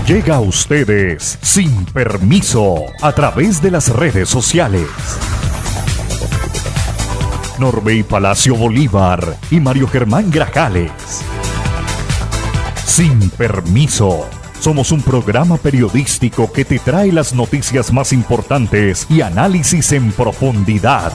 Llega a ustedes sin permiso a través de las redes sociales. Norbey Palacio Bolívar y Mario Germán Grajales. Sin permiso. Somos un programa periodístico que te trae las noticias más importantes y análisis en profundidad.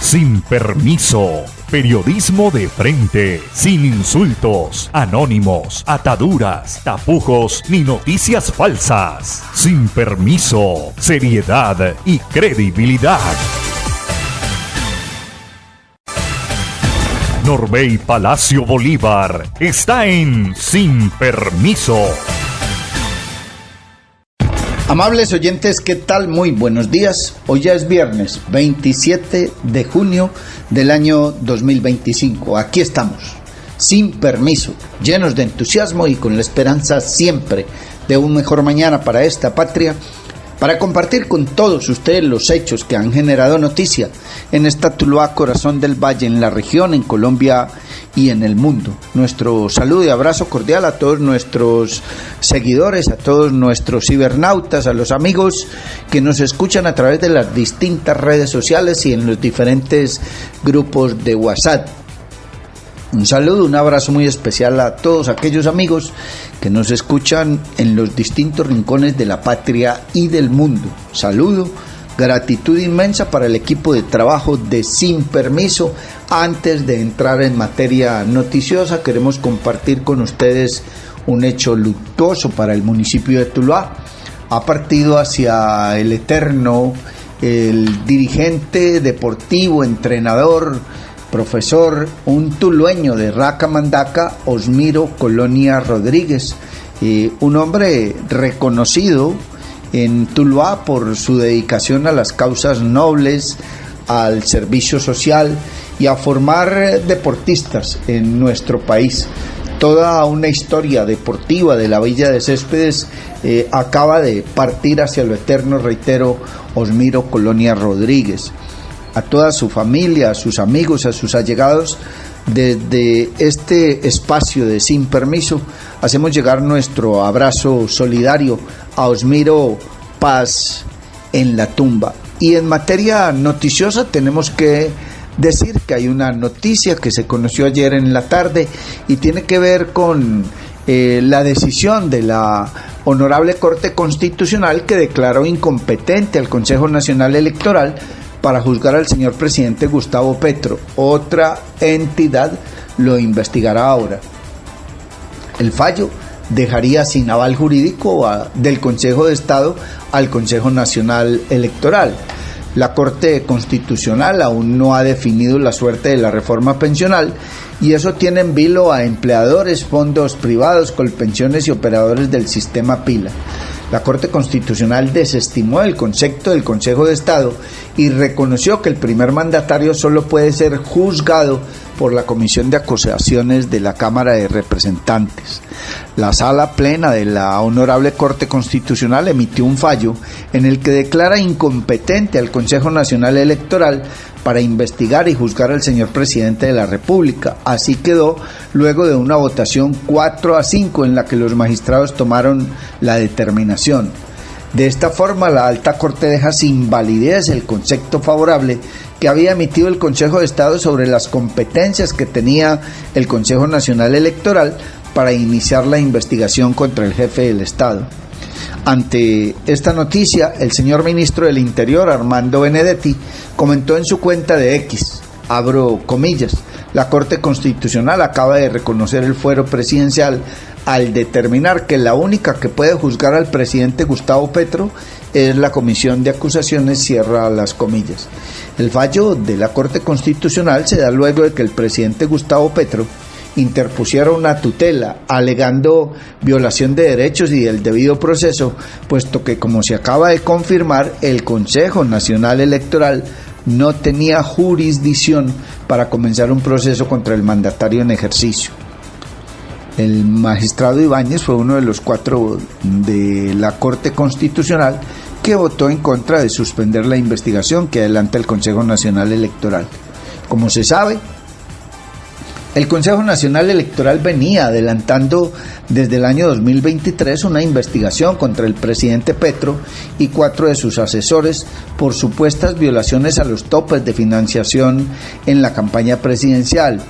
Sin permiso. Periodismo de frente, sin insultos, anónimos, ataduras, tapujos ni noticias falsas. Sin permiso, seriedad y credibilidad. Norbey Palacio Bolívar está en Sin Permiso. Amables oyentes, ¿qué tal? Muy buenos días. Hoy ya es viernes 27 de junio del año 2025. Aquí estamos, sin permiso, llenos de entusiasmo y con la esperanza siempre de un mejor mañana para esta patria, para compartir con todos ustedes los hechos que han generado noticia en esta Tuluá, corazón del valle, en la región, en Colombia y en el mundo. Nuestro saludo y abrazo cordial a todos nuestros seguidores, a todos nuestros cibernautas, a los amigos que nos escuchan a través de las distintas redes sociales y en los diferentes grupos de WhatsApp. Un saludo, un abrazo muy especial a todos aquellos amigos que nos escuchan en los distintos rincones de la patria y del mundo. Saludo, gratitud inmensa para el equipo de trabajo de Sin Permiso. Antes de entrar en materia noticiosa, queremos compartir con ustedes un hecho luctuoso para el municipio de Tuluá. Ha partido hacia el eterno el dirigente deportivo, entrenador, profesor, un tulueño de Racamandaca, Osmiro Colonia Rodríguez, un hombre reconocido en Tuluá por su dedicación a las causas nobles, al servicio social y a formar deportistas en nuestro país. Toda una historia deportiva de la Villa de Céspedes acaba de partir hacia lo eterno, reitero, Osmiro Colonia Rodríguez. A toda su familia, a sus amigos, a sus allegados, desde este espacio de Sin Permiso, hacemos llegar nuestro abrazo solidario a Osmiro, paz en la tumba. Y en materia noticiosa tenemos que decir que hay una noticia que se conoció ayer en la tarde y tiene que ver con la decisión de la Honorable Corte Constitucional, que declaró incompetente al Consejo Nacional Electoral para juzgar al señor presidente Gustavo Petro. Otra entidad lo investigará ahora. El fallo dejaría sin aval jurídico del Consejo de Estado al Consejo Nacional Electoral. La Corte Constitucional aún no ha definido la suerte de la reforma pensional y eso tiene en vilo a empleadores, fondos privados, colpensiones y operadores del sistema pila. La Corte Constitucional desestimó el concepto del Consejo de Estado y reconoció que el primer mandatario solo puede ser juzgado por la Comisión de Acusaciones de la Cámara de Representantes. La Sala Plena de la Honorable Corte Constitucional emitió un fallo en el que declara incompetente al Consejo Nacional Electoral para investigar y juzgar al señor presidente de la República. Así quedó luego de una votación 4-5 en la que los magistrados tomaron la determinación. De esta forma, la Alta Corte deja sin validez el concepto favorable que había emitido el Consejo de Estado sobre las competencias que tenía el Consejo Nacional Electoral para iniciar la investigación contra el jefe del Estado. Ante esta noticia, el señor ministro del Interior, Armando Benedetti, comentó en su cuenta de X, abro comillas, la Corte Constitucional acaba de reconocer el fuero presidencial al determinar que la única que puede juzgar al presidente Gustavo Petro es la Comisión de Acusaciones, cierra las comillas. El fallo de la Corte Constitucional se da luego de que el presidente Gustavo Petro interpusiera una tutela alegando violación de derechos y del debido proceso, puesto que, como se acaba de confirmar, el Consejo Nacional Electoral no tenía jurisdicción para comenzar un proceso contra el mandatario en ejercicio. El magistrado Ibáñez fue uno de los 4 de la Corte Constitucional que votó en contra de suspender la investigación que adelanta el Consejo Nacional Electoral. Como se sabe, El Consejo Nacional Electoral venía adelantando desde el año 2023 una investigación contra el presidente Petro y 4 de sus asesores por supuestas violaciones a los topes de financiación en la campaña presidencial,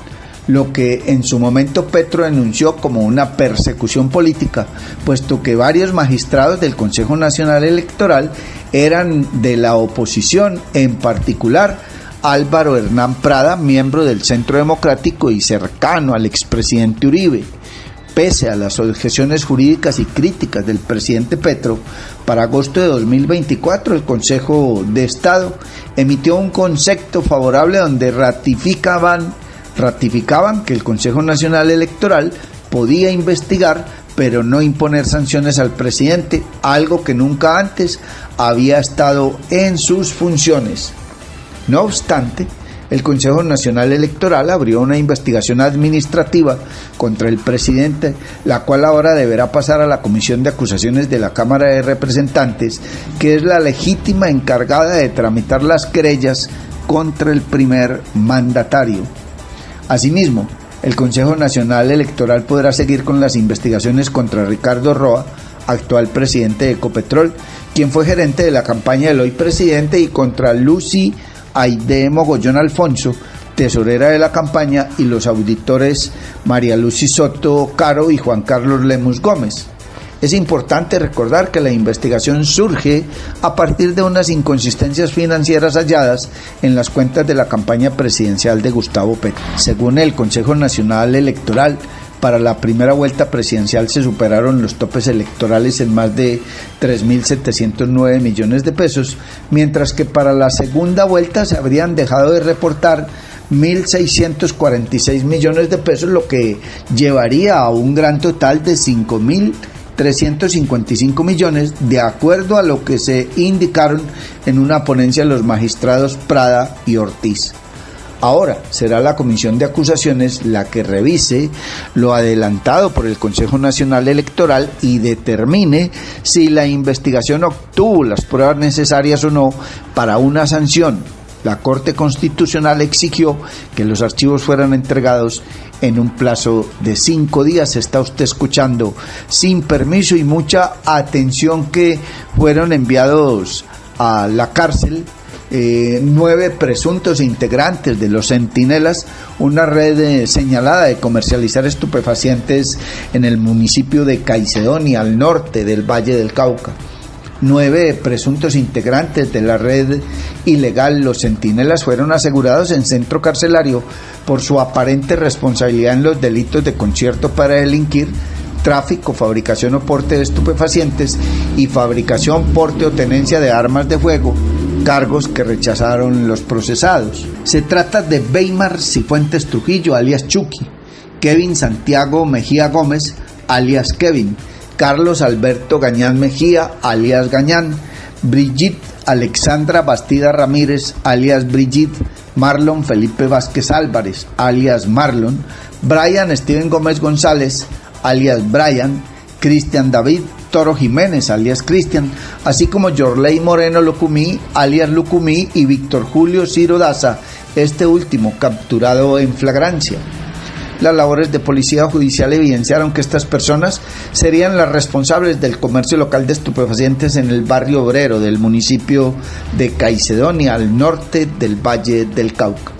lo que en su momento Petro denunció como una persecución política, puesto que varios magistrados del Consejo Nacional Electoral eran de la oposición, en particular Álvaro Hernán Prada, miembro del Centro Democrático y cercano al expresidente Uribe. Pese a las objeciones jurídicas y críticas del presidente Petro, para agosto de 2024 el Consejo de Estado emitió un concepto favorable donde ratificaban que el Consejo Nacional Electoral podía investigar pero no imponer sanciones al presidente, algo que nunca antes había estado en sus funciones. No obstante, el Consejo Nacional Electoral abrió una investigación administrativa contra el presidente, la cual ahora deberá pasar a la Comisión de Acusaciones de la Cámara de Representantes, que es la legítima encargada de tramitar las querellas contra el primer mandatario. Asimismo, el Consejo Nacional Electoral podrá seguir con las investigaciones contra Ricardo Roa, actual presidente de Ecopetrol, quien fue gerente de la campaña del hoy presidente, y contra Lucy Aide Mogollón Alfonso, tesorera de la campaña, y los auditores María Lucy Soto Caro y Juan Carlos Lemus Gómez. Es importante recordar que la investigación surge a partir de unas inconsistencias financieras halladas en las cuentas de la campaña presidencial de Gustavo Petro. Según el Consejo Nacional Electoral, para la primera vuelta presidencial se superaron los topes electorales en más de 3.709 millones de pesos, mientras que para la segunda vuelta se habrían dejado de reportar 1.646 millones de pesos, lo que llevaría a un gran total de 5.355 millones, de acuerdo a lo que se indicaron en una ponencia de los magistrados Prada y Ortiz. Ahora será la Comisión de Acusaciones la que revise lo adelantado por el Consejo Nacional Electoral y determine si la investigación obtuvo las pruebas necesarias o no para una sanción. La Corte Constitucional exigió que los archivos fueran entregados en un plazo de 5 días. Está usted escuchando Sin Permiso, y mucha atención que fueron enviados a la cárcel 9 presuntos integrantes de los Centinelas, una red señalada de comercializar estupefacientes en el municipio de Caicedonia, al norte del Valle del Cauca. 9 presuntos integrantes de la red ilegal Los Centinelas fueron asegurados en centro carcelario por su aparente responsabilidad en los delitos de concierto para delinquir, tráfico, fabricación o porte de estupefacientes y fabricación, porte o tenencia de armas de fuego, cargos que rechazaron los procesados. Se trata de Weimar Cifuentes Trujillo, alias Chucky, Kevin Santiago Mejía Gómez, alias Kevin, Carlos Alberto Gañán Mejía, alias Gañán, Brigitte Alexandra Bastida Ramírez, alias Brigitte, Marlon Felipe Vázquez Álvarez, alias Marlon, Brian Steven Gómez González, alias Brian, Cristian David Toro Jiménez, alias Cristian, así como Yorley Moreno Lucumí, alias Lucumí, y Víctor Julio Ciro Daza, este último capturado en flagrancia. Las labores de policía judicial evidenciaron que estas personas serían las responsables del comercio local de estupefacientes en el barrio obrero del municipio de Caicedonia, al norte del Valle del Cauca.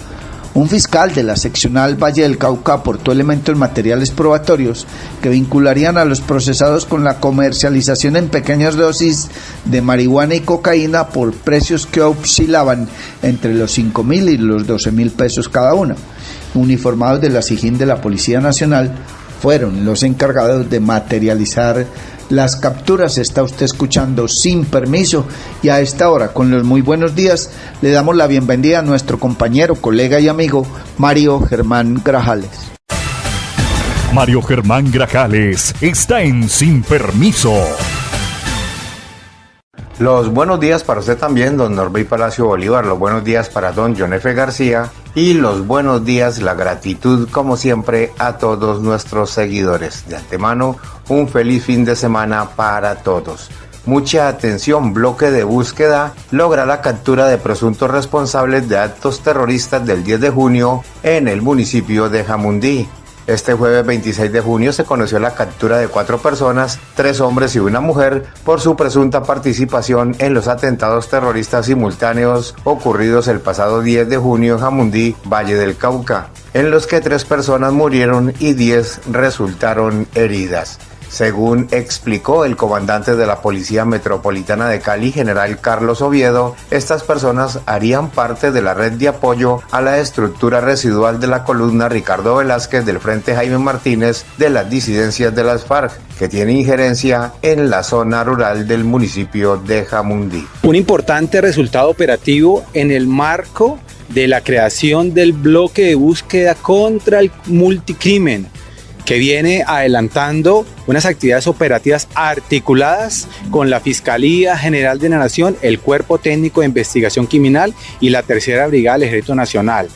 Un fiscal de la seccional Valle del Cauca aportó elementos materiales probatorios que vincularían a los procesados con la comercialización en pequeñas dosis de marihuana y cocaína por precios que oscilaban entre los 5.000 y los 12.000 pesos cada una. Uniformados de la SIJIN de la Policía Nacional fueron los encargados de materializar las capturas. Está usted escuchando Sin Permiso, y a esta hora, con los muy buenos días, le damos la bienvenida a nuestro compañero, colega y amigo Mario Germán Grajales. Mario Germán Grajales está en Sin Permiso. Los buenos días para usted también, don Norbey Palacio Bolívar. Los buenos días para don John F. García. Y los buenos días, la gratitud, como siempre, a todos nuestros seguidores. De antemano, un feliz fin de semana para todos. mucha atención, bloque de búsqueda logra la captura de presuntos responsables de actos terroristas del 10 de junio en el municipio de Jamundí. Este jueves 26 de junio se conoció la captura de 4 personas, 3 hombres y una mujer, por su presunta participación en los atentados terroristas simultáneos ocurridos el pasado 10 de junio en Jamundí, Valle del Cauca, en los que 3 personas murieron y 10 resultaron heridas. Según explicó el comandante de la Policía Metropolitana de Cali, general Carlos Oviedo, estas personas harían parte de la red de apoyo a la estructura residual de la columna Ricardo Velázquez del Frente Jaime Martínez de las disidencias de las FARC, que tiene injerencia en la zona rural del municipio de Jamundí. Un importante resultado operativo en el marco de la creación del bloque de búsqueda contra el multicrimen, que viene adelantando unas actividades operativas articuladas con la Fiscalía General de la Nación, el Cuerpo Técnico de Investigación Criminal y la Tercera Brigada del Ejército Nacional.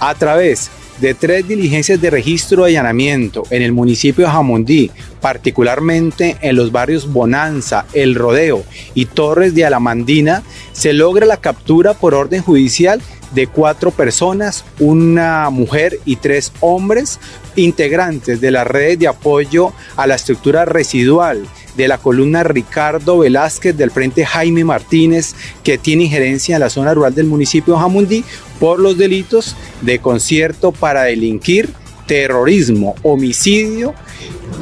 A través de 3 diligencias de registro de allanamiento en el municipio de Jamundí, particularmente en los barrios Bonanza, El Rodeo y Torres de Alamandina, se logra la captura por orden judicial de 4 personas, una mujer y 3 hombres, integrantes de la red de apoyo a la estructura residual de la columna Ricardo Velázquez del Frente Jaime Martínez, que tiene injerencia en la zona rural del municipio de Jamundí por los delitos de concierto para delinquir, terrorismo, homicidio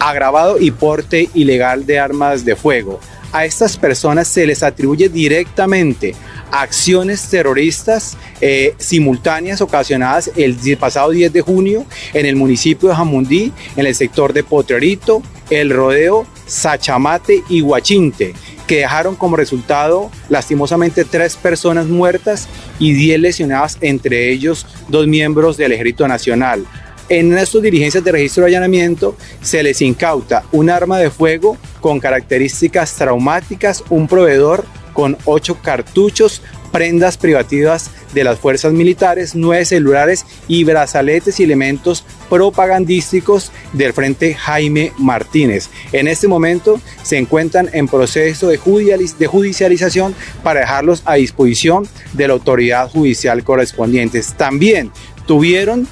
agravado y porte ilegal de armas de fuego. A estas personas se les atribuye directamente acciones terroristas simultáneas ocasionadas el pasado 10 de junio en el municipio de Jamundí, en el sector de Potrerito, El Rodeo, Sachamate y Huachinte, que dejaron como resultado lastimosamente 3 personas muertas y 10 lesionadas, entre ellos 2 miembros del Ejército Nacional. En estas diligencias de registro de allanamiento se les incauta un arma de fuego con características traumáticas, un proveedor con 8 cartuchos, prendas privativas de las fuerzas militares, 9 celulares y brazaletes y elementos propagandísticos del Frente Jaime Martínez. En este momento se encuentran en proceso de judicialización para dejarlos a disposición de la autoridad judicial correspondiente. También tuvieron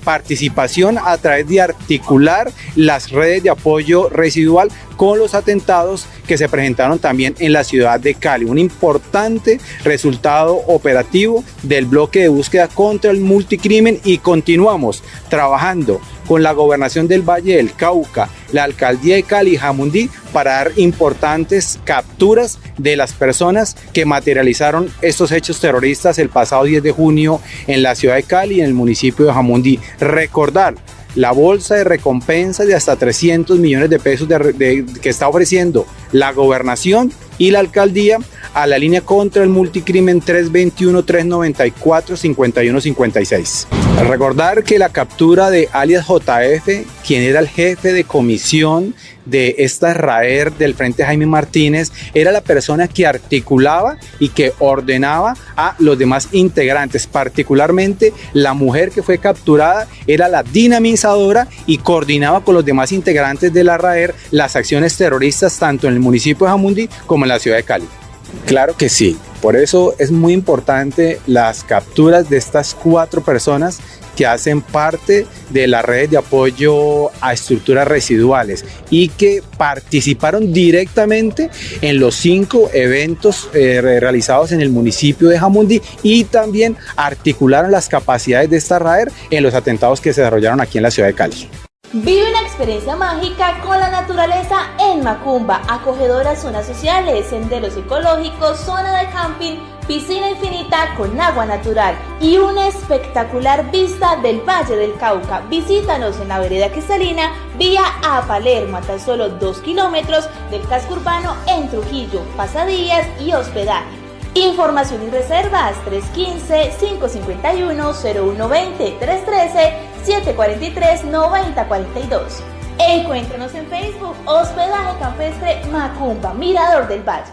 participación a través de articular las redes de apoyo residual con los atentados que se presentaron también en la ciudad de Cali. Un importante resultado operativo del bloque de búsqueda contra el multicrimen, y continuamos trabajando con la Gobernación del Valle del Cauca, la Alcaldía de Cali y Jamundí para dar importantes capturas de las personas que materializaron estos hechos terroristas el pasado 10 de junio en la ciudad de Cali y en el municipio de Jamundí. Recordar la bolsa de recompensa de hasta 300 millones de pesos que está ofreciendo la Gobernación y la Alcaldía a la línea contra el multicrimen 321-394-5156. Recordar que la captura de alias JF, quien era el jefe de comisión de esta RAER del Frente Jaime Martínez, era la persona que articulaba y que ordenaba a los demás integrantes. Particularmente la mujer que fue capturada era la dinamizadora y coordinaba con los demás integrantes de la RAER las acciones terroristas tanto en el municipio de Jamundí como en la ciudad de Cali. Claro que sí, por eso es muy importante las capturas de estas 4 personas que hacen parte de la red de apoyo a estructuras residuales y que participaron directamente en los 5 eventos realizados en el municipio de Jamundí, y también articularon las capacidades de esta RAER en los atentados que se desarrollaron aquí en la ciudad de Cali. Vive una experiencia mágica con la naturaleza en Macumba, acogedoras zonas sociales, senderos ecológicos, zona de camping, piscina infinita con agua natural y una espectacular vista del Valle del Cauca. Visítanos en la vereda cristalina vía a Palermo, a tan solo 2 kilómetros del casco urbano en Trujillo, pasadías y hospedaje. Información y reservas 315-551-0120, 313-743-9042. Encuéntranos en Facebook, Hospedaje Campestre Macumba, Mirador del Valle.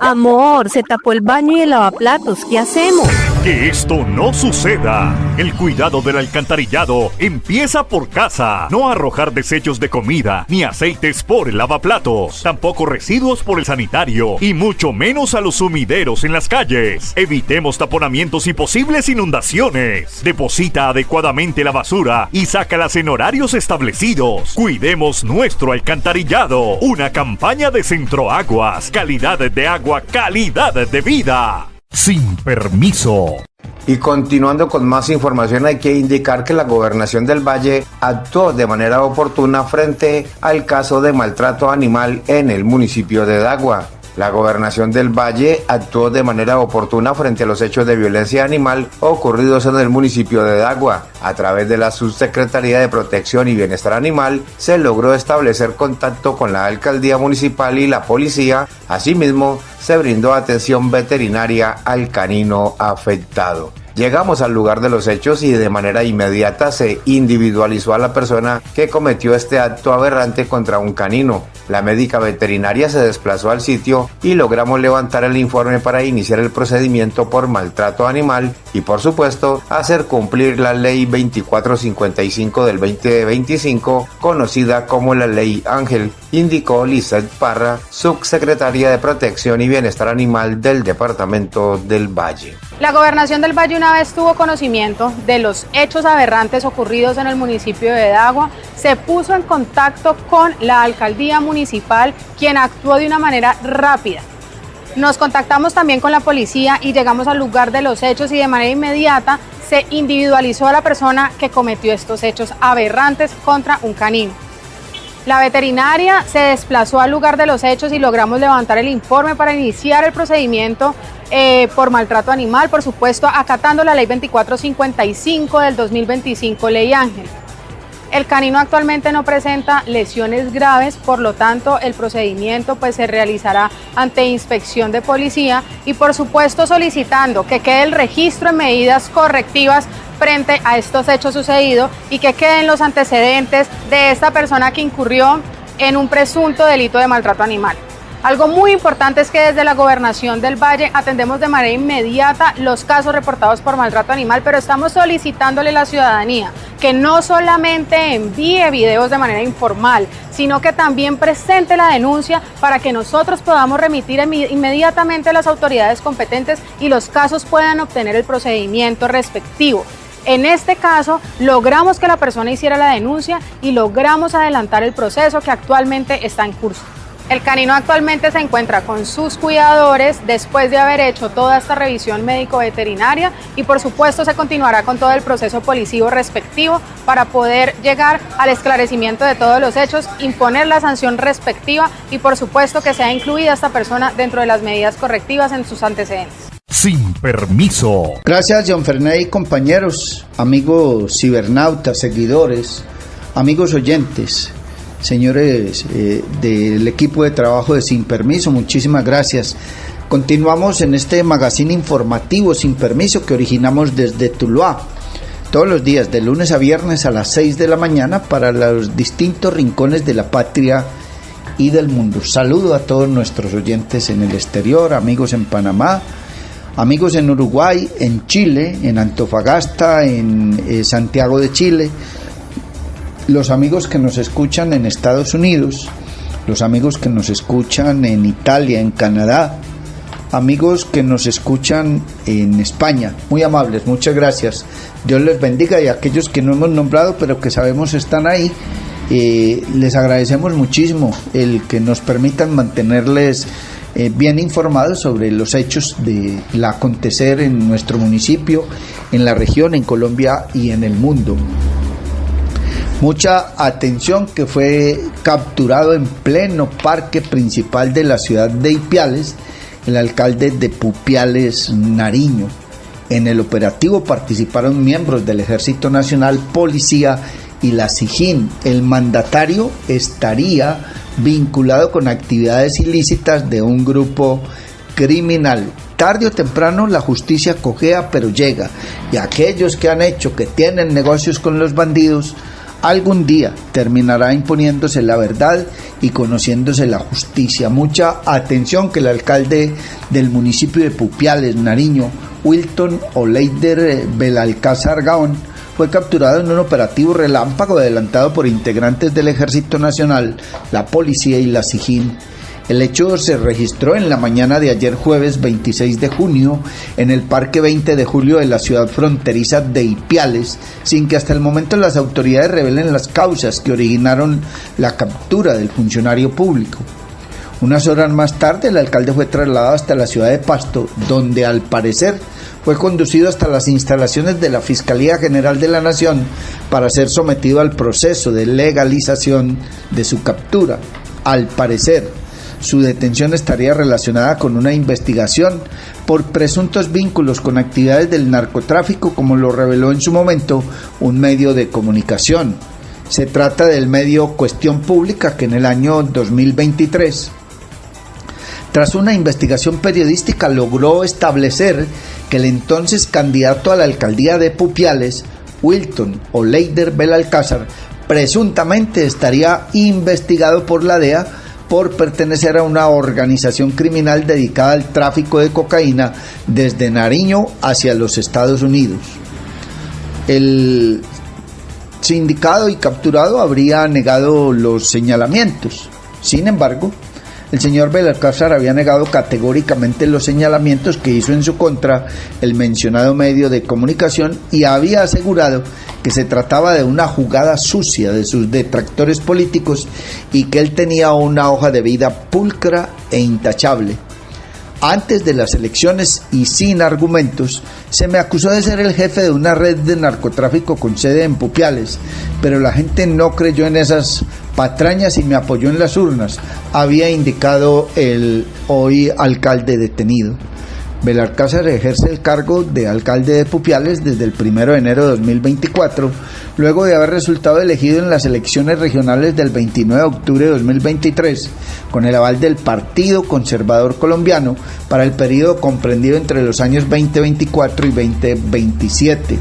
Amor, se tapó el baño y el lavaplatos, ¿qué hacemos? que esto no suceda. El cuidado del alcantarillado empieza por casa. No arrojar desechos de comida ni aceites por el lavaplatos, tampoco residuos por el sanitario y mucho menos a los sumideros en las calles. Evitemos taponamientos y posibles inundaciones. Deposita adecuadamente la basura y sácalas en horarios establecidos. Cuidemos nuestro alcantarillado. Una campaña de Centroaguas. Calidad de agua, calidad de vida. Sin permiso. Y continuando con más información, hay que indicar que la Gobernación del Valle actuó de manera oportuna frente al caso de maltrato animal en el municipio de Dagua. La Gobernación del Valle actuó de manera oportuna frente a los hechos de violencia animal ocurridos en el municipio de Dagua. A través de la Subsecretaría de Protección y Bienestar Animal se logró establecer contacto con la Alcaldía Municipal y la Policía. Asimismo, se brindó atención veterinaria al canino afectado. Llegamos al lugar de los hechos y de manera inmediata se individualizó a la persona que cometió este acto aberrante contra un canino. La médica veterinaria se desplazó al sitio y logramos levantar el informe para iniciar el procedimiento por maltrato animal y, por supuesto, hacer cumplir la Ley 2455 del 2025, conocida como la Ley Ángel, indicó Lizeth Parra, subsecretaria de Protección y Bienestar Animal del Departamento del Valle. La Gobernación del Valle, una vez tuvo conocimiento de los hechos aberrantes ocurridos en el municipio de Dagua, se puso en contacto con la Alcaldía Municipal, quien actuó de una manera rápida. Nos contactamos también con la policía y llegamos al lugar de los hechos y de manera inmediata se individualizó a la persona que cometió estos hechos aberrantes contra un canino. La veterinaria se desplazó al lugar de los hechos y logramos levantar el informe para iniciar el procedimiento por maltrato animal, por supuesto acatando la Ley 2455 del 2025, Ley Ángel. El canino actualmente no presenta lesiones graves, por lo tanto el procedimiento se realizará ante inspección de policía y por supuesto solicitando que quede el registro en medidas correctivas frente a estos hechos sucedidos y que queden los antecedentes de esta persona que incurrió en un presunto delito de maltrato animal. Algo muy importante es que desde la Gobernación del Valle atendemos de manera inmediata los casos reportados por maltrato animal, pero estamos solicitándole a la ciudadanía que no solamente envíe videos de manera informal, sino que también presente la denuncia para que nosotros podamos remitir inmediatamente a las autoridades competentes y los casos puedan obtener el procedimiento respectivo. En este caso, logramos que la persona hiciera la denuncia y logramos adelantar el proceso que actualmente está en curso. El canino actualmente se encuentra con sus cuidadores después de haber hecho toda esta revisión médico-veterinaria y por supuesto se continuará con todo el proceso policivo respectivo para poder llegar al esclarecimiento de todos los hechos, imponer la sanción respectiva y por supuesto que sea incluida esta persona dentro de las medidas correctivas en sus antecedentes. Sin permiso. Gracias, John Fernández y compañeros, amigos cibernautas, seguidores, amigos oyentes. Señores del equipo de trabajo de Sin Permiso, muchísimas gracias. Continuamos en este magazine informativo Sin Permiso que originamos desde Tuluá, todos los días de lunes a viernes a las 6 de la mañana para los distintos rincones de la patria y del mundo. Saludo a todos nuestros oyentes en el exterior, amigos en Panamá, amigos en Uruguay, en Chile, en Antofagasta, en Santiago de Chile, los amigos que nos escuchan en Estados Unidos, los amigos que nos escuchan en Italia, en Canadá, amigos que nos escuchan en España, muy amables, muchas gracias, Dios les bendiga, y a aquellos que no hemos nombrado pero que sabemos están ahí, les agradecemos muchísimo el que nos permitan mantenerles bien informados sobre los hechos del acontecer en nuestro municipio, en la región, en Colombia y en el mundo. Mucha atención que fue capturado en pleno parque principal de la ciudad de Ipiales, el alcalde de Pupiales, Nariño. En el operativo participaron miembros del Ejército Nacional, Policía y la SIJIN. El mandatario estaría vinculado con actividades ilícitas de un grupo criminal. Tarde o temprano la justicia cojea, pero llega. Y aquellos que han hecho, que tienen negocios con los bandidos, algún día terminará imponiéndose la verdad y conociéndose la justicia. Mucha atención, que el alcalde del municipio de Pupiales, Nariño, Wilton Oleider Belalcázar Gaón, fue capturado en un operativo relámpago adelantado por integrantes del Ejército Nacional, la Policía y la SIJIN. El hecho se registró en la mañana de ayer jueves 26 de junio en el Parque 20 de Julio de la ciudad fronteriza de Ipiales, sin que hasta el momento las autoridades revelen las causas que originaron la captura del funcionario público. Unas horas más tarde, el alcalde fue trasladado hasta la ciudad de Pasto, donde al parecer fue conducido hasta las instalaciones de la Fiscalía General de la Nación para ser sometido al proceso de legalización de su captura. Al parecer, su detención estaría relacionada con una investigación por presuntos vínculos con actividades del narcotráfico, como lo reveló en su momento un medio de comunicación. Se trata del medio Cuestión Pública, que en el año 2023, tras una investigación periodística, logró establecer que el entonces candidato a la alcaldía de Pupiales, Wilton Oleider Belalcázar, presuntamente estaría investigado por la DEA por pertenecer a una organización criminal dedicada al tráfico de cocaína desde Nariño hacia los Estados Unidos. El sindicado y capturado habría negado los señalamientos. Sin embargo, el señor Belalcázar había negado categóricamente los señalamientos que hizo en su contra el mencionado medio de comunicación y había asegurado que se trataba de una jugada sucia de sus detractores políticos y que él tenía una hoja de vida pulcra e intachable. Antes de las elecciones y sin argumentos, se me acusó de ser el jefe de una red de narcotráfico con sede en Pupiales, pero la gente no creyó en esas patrañas y me apoyó en las urnas, había indicado el hoy alcalde detenido. Belalcázar ejerce el cargo de alcalde de Pupiales desde el 1 de enero de 2024, luego de haber resultado elegido en las elecciones regionales del 29 de octubre de 2023, con el aval del Partido Conservador Colombiano para el periodo comprendido entre los años 2024 y 2027.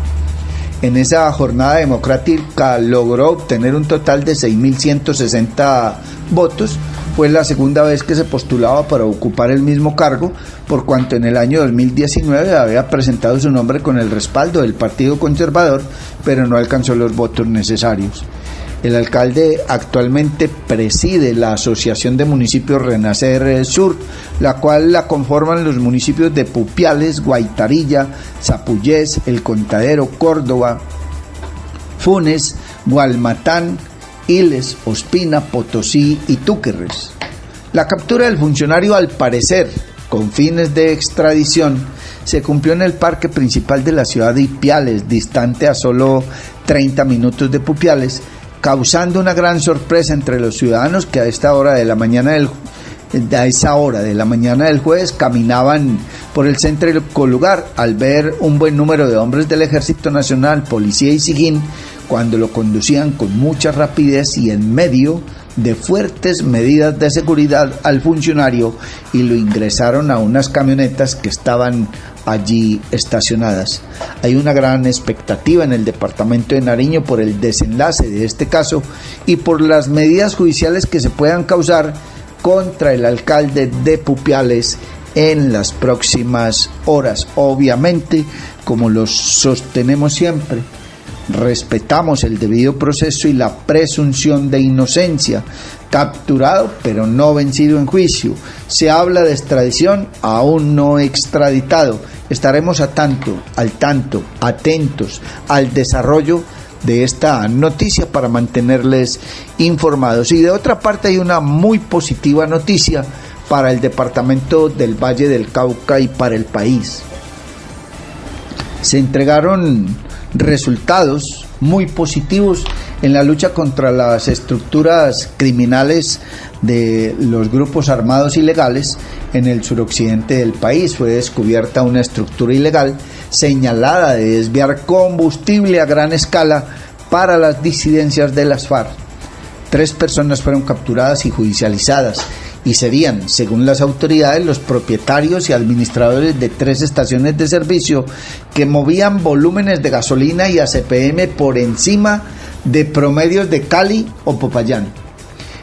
En esa jornada democrática logró obtener un total de 6.160 votos. Fue la segunda vez que se postulaba para ocupar el mismo cargo, por cuanto en el año 2019 había presentado su nombre con el respaldo del Partido Conservador, pero no alcanzó los votos necesarios. El alcalde actualmente preside la Asociación de Municipios Renacer Sur, la cual la conforman los municipios de Pupiales, Guaitarilla, Zapuyés, El Contadero, Córdoba, Funes, Gualmatán, Iles, Ospina, Potosí y Túquerres. La captura del funcionario, al parecer con fines de extradición, se cumplió en el parque principal de la ciudad de Ipiales, distante a solo 30 minutos de Pupiales, causando una gran sorpresa entre los ciudadanos que a esa hora de la mañana del jueves caminaban por el céntrico lugar al ver un buen número de hombres del Ejército Nacional, Policía y SIJIN, cuando lo conducían con mucha rapidez y en medio de fuertes medidas de seguridad al funcionario y lo ingresaron a unas camionetas que estaban allí estacionadas. Hay una gran expectativa en el departamento de Nariño por el desenlace de este caso y por las medidas judiciales que se puedan causar contra el alcalde de Pupiales en las próximas horas. Obviamente, como lo sostenemos siempre, respetamos el debido proceso y la presunción de inocencia. Capturado pero no vencido en juicio. Se habla de extradición, aún no extraditado. Estaremos atentos al desarrollo de esta noticia para mantenerles informados. Y de otra parte hay una muy positiva noticia para el departamento del Valle del Cauca y para el país. Se entregaron resultados muy positivos en la lucha contra las estructuras criminales de los grupos armados ilegales en el suroccidente del país. Fue descubierta una estructura ilegal señalada de desviar combustible a gran escala para las disidencias de las FARC. 3 personas fueron capturadas y judicializadas y serían, según las autoridades, los propietarios y administradores de 3 estaciones de servicio que movían volúmenes de gasolina y ACPM por encima de promedios de Cali o Popayán.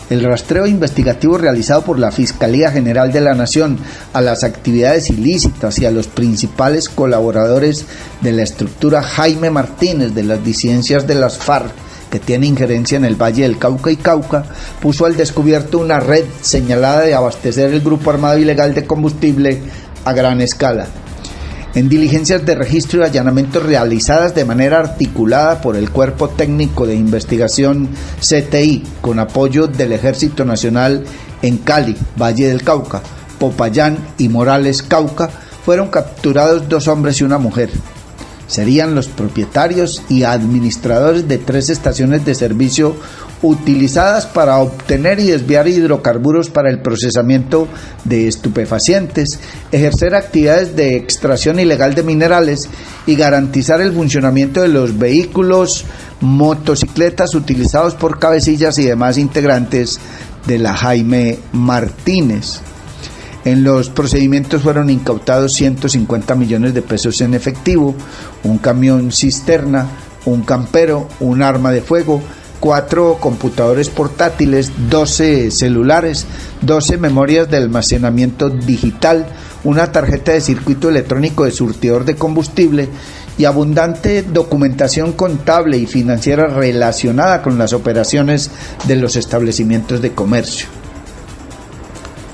El rastreo investigativo realizado por la Fiscalía General de la Nación a las actividades ilícitas y a los principales colaboradores de la estructura Jaime Martínez de las disidencias de las FARC, que tiene injerencia en el Valle del Cauca y Cauca, puso al descubierto una red señalada de abastecer el grupo armado ilegal de combustible a gran escala. En diligencias de registro y allanamientos realizadas de manera articulada por el Cuerpo Técnico de Investigación CTI, con apoyo del Ejército Nacional en Cali, Valle del Cauca, Popayán y Morales, Cauca, fueron capturados 2 hombres y una mujer. Serían los propietarios y administradores de 3 estaciones de servicio utilizadas para obtener y desviar hidrocarburos para el procesamiento de estupefacientes, ejercer actividades de extracción ilegal de minerales y garantizar el funcionamiento de los vehículos, motocicletas utilizados por cabecillas y demás integrantes de la Jaime Martínez. En los procedimientos fueron incautados 150 millones de pesos en efectivo, un camión cisterna, un campero, un arma de fuego, 4 computadores portátiles, 12 celulares, 12 memorias de almacenamiento digital, una tarjeta de circuito electrónico de surtidor de combustible y abundante documentación contable y financiera relacionada con las operaciones de los establecimientos de comercio.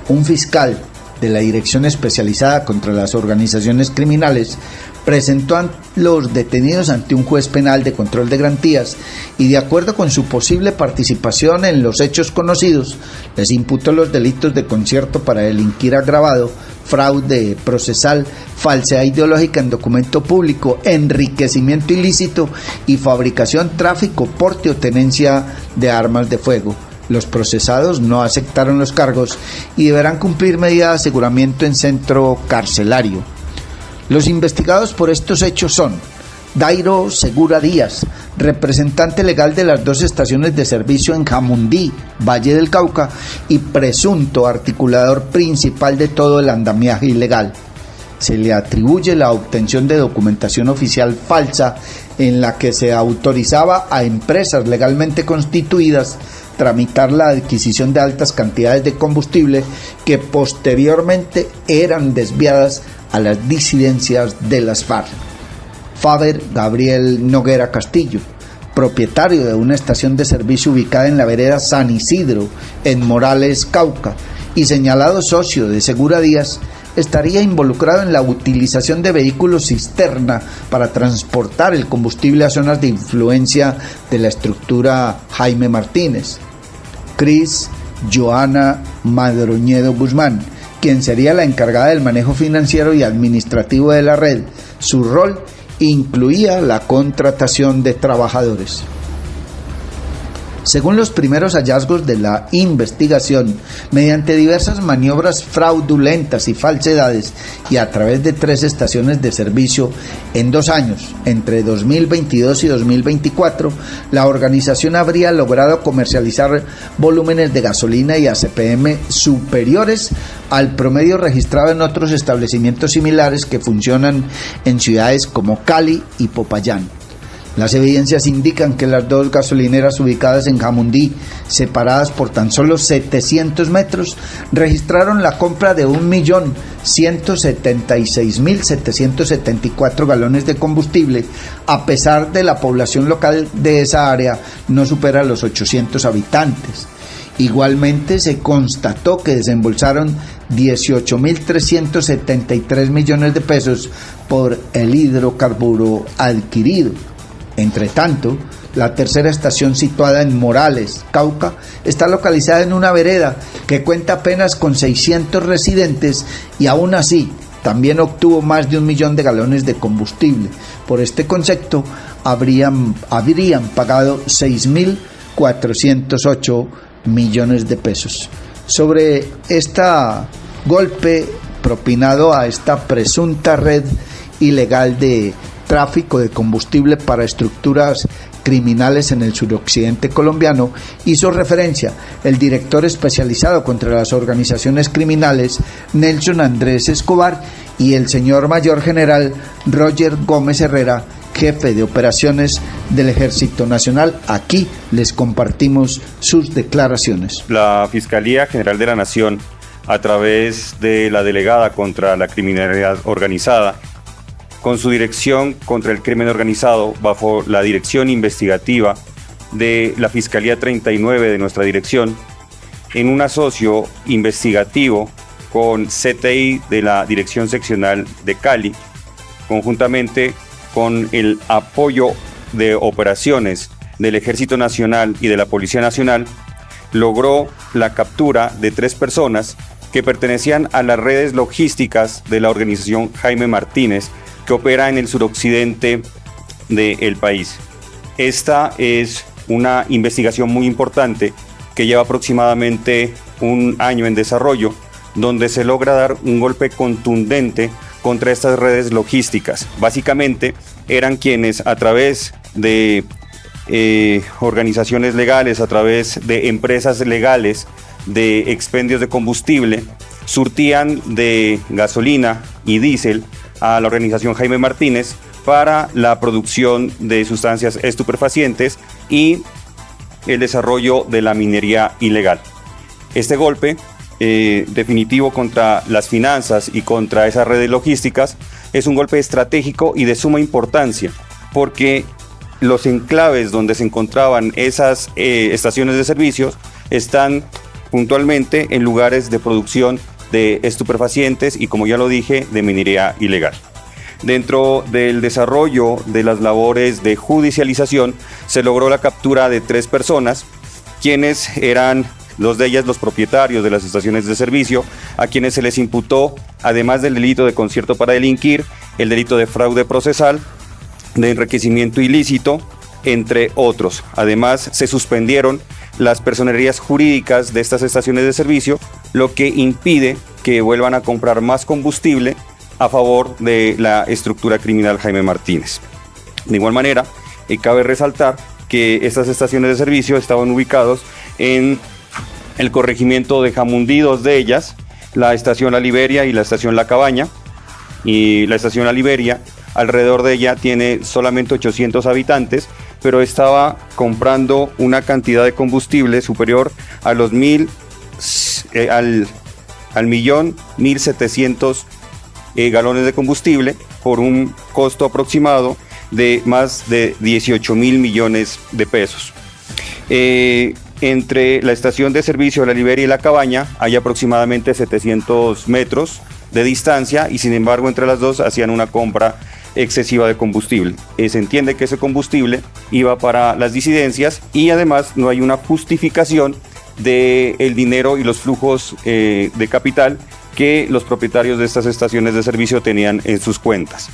Un fiscal de la Dirección Especializada contra las Organizaciones Criminales presentó a los detenidos ante un juez penal de control de garantías y, de acuerdo con su posible participación en los hechos conocidos, les imputó los delitos de concierto para delinquir agravado, fraude procesal, falsedad ideológica en documento público, enriquecimiento ilícito y fabricación, tráfico, porte o tenencia de armas de fuego. Los procesados no aceptaron los cargos y deberán cumplir medida de aseguramiento en centro carcelario. Los investigados por estos hechos son Dairo Segura Díaz, representante legal de las 2 estaciones de servicio en Jamundí, Valle del Cauca, y presunto articulador principal de todo el andamiaje ilegal. Se le atribuye la obtención de documentación oficial falsa en la que se autorizaba a empresas legalmente constituidas tramitar la adquisición de altas cantidades de combustible que posteriormente eran desviadas a las disidencias de las FARC. Faber Gabriel Noguera Castillo, propietario de una estación de servicio ubicada en la vereda San Isidro, en Morales, Cauca, y señalado socio de Segura Díaz, estaría involucrado en la utilización de vehículos cisterna para transportar el combustible a zonas de influencia de la estructura Jaime Martínez. Cris Joana Madroñedo Guzmán, quien sería la encargada del manejo financiero y administrativo de la red. Su rol incluía la contratación de trabajadores. Según los primeros hallazgos de la investigación, mediante diversas maniobras fraudulentas y falsedades y a través de 3 estaciones de servicio en 2 años, entre 2022 y 2024, la organización habría logrado comercializar volúmenes de gasolina y ACPM superiores al promedio registrado en otros establecimientos similares que funcionan en ciudades como Cali y Popayán. Las evidencias indican que las 2 gasolineras ubicadas en Jamundí, separadas por tan solo 700 metros, registraron la compra de 1.176.774 galones de combustible, a pesar de la población local de esa área no supera los 800 habitantes. Igualmente se constató que desembolsaron 18.373 millones de pesos por el hidrocarburo adquirido. Entre tanto, la tercera estación, situada en Morales, Cauca, está localizada en una vereda que cuenta apenas con 600 residentes y aún así también obtuvo más de 1 millón de galones de combustible. Por este concepto habrían pagado 6.408 millones de pesos. Sobre este golpe propinado a esta presunta red ilegal de tráfico de combustible para estructuras criminales en el suroccidente colombiano, hizo referencia el director especializado contra las organizaciones criminales, Nelson Andrés Escobar, y el señor mayor general Roger Gómez Herrera, jefe de operaciones del Ejército Nacional. Aquí les compartimos sus declaraciones. La Fiscalía General de la Nación, a través de la Delegada contra la Criminalidad Organizada, con su dirección contra el crimen organizado, bajo la dirección investigativa de la Fiscalía 39 de nuestra dirección, en un asocio investigativo con CTI de la Dirección Seccional de Cali, conjuntamente con el apoyo de operaciones del Ejército Nacional y de la Policía Nacional, logró la captura de 3 personas que pertenecían a las redes logísticas de la organización Jaime Martínez, que opera en el suroccidente del país. Esta es una investigación muy importante que lleva aproximadamente un año en desarrollo, donde se logra dar un golpe contundente contra estas redes logísticas. Básicamente eran quienes, a través de organizaciones legales, a través de empresas legales de expendios de combustible, surtían de gasolina y diésel a la organización Jaime Martínez para la producción de sustancias estupefacientes y el desarrollo de la minería ilegal. Este golpe definitivo contra las finanzas y contra esas redes logísticas es un golpe estratégico y de suma importancia, porque los enclaves donde se encontraban esas estaciones de servicios están puntualmente en lugares de producción de estupefacientes y, como ya lo dije, de minería ilegal. Dentro del desarrollo de las labores de judicialización se logró la captura de 3 personas, quienes eran 2 de ellas los propietarios de las estaciones de servicio, a quienes se les imputó, además del delito de concierto para delinquir, el delito de fraude procesal, de enriquecimiento ilícito, entre otros. Además, se suspendieron las personerías jurídicas de estas estaciones de servicio, lo que impide que vuelvan a comprar más combustible a favor de la estructura criminal Jaime Martínez. De igual manera, cabe resaltar que estas estaciones de servicio estaban ubicados en el corregimiento de Jamundí, 2 de ellas, la estación La Liberia y la estación La Cabaña. Y la estación La Liberia, alrededor de ella tiene solamente 800 habitantes, pero estaba comprando una cantidad de combustible superior a los 1.1.700.000 galones de combustible por un costo aproximado de más de 18.000 millones de pesos. Entre la estación de servicio de La Liberia y La Cabaña hay aproximadamente 700 metros de distancia y, sin embargo, entre las dos hacían una compra excesiva de combustible. Se entiende que ese combustible iba para las disidencias y además no hay una justificación del dinero y los flujos de capital que los propietarios de estas estaciones de servicio tenían en sus cuentas.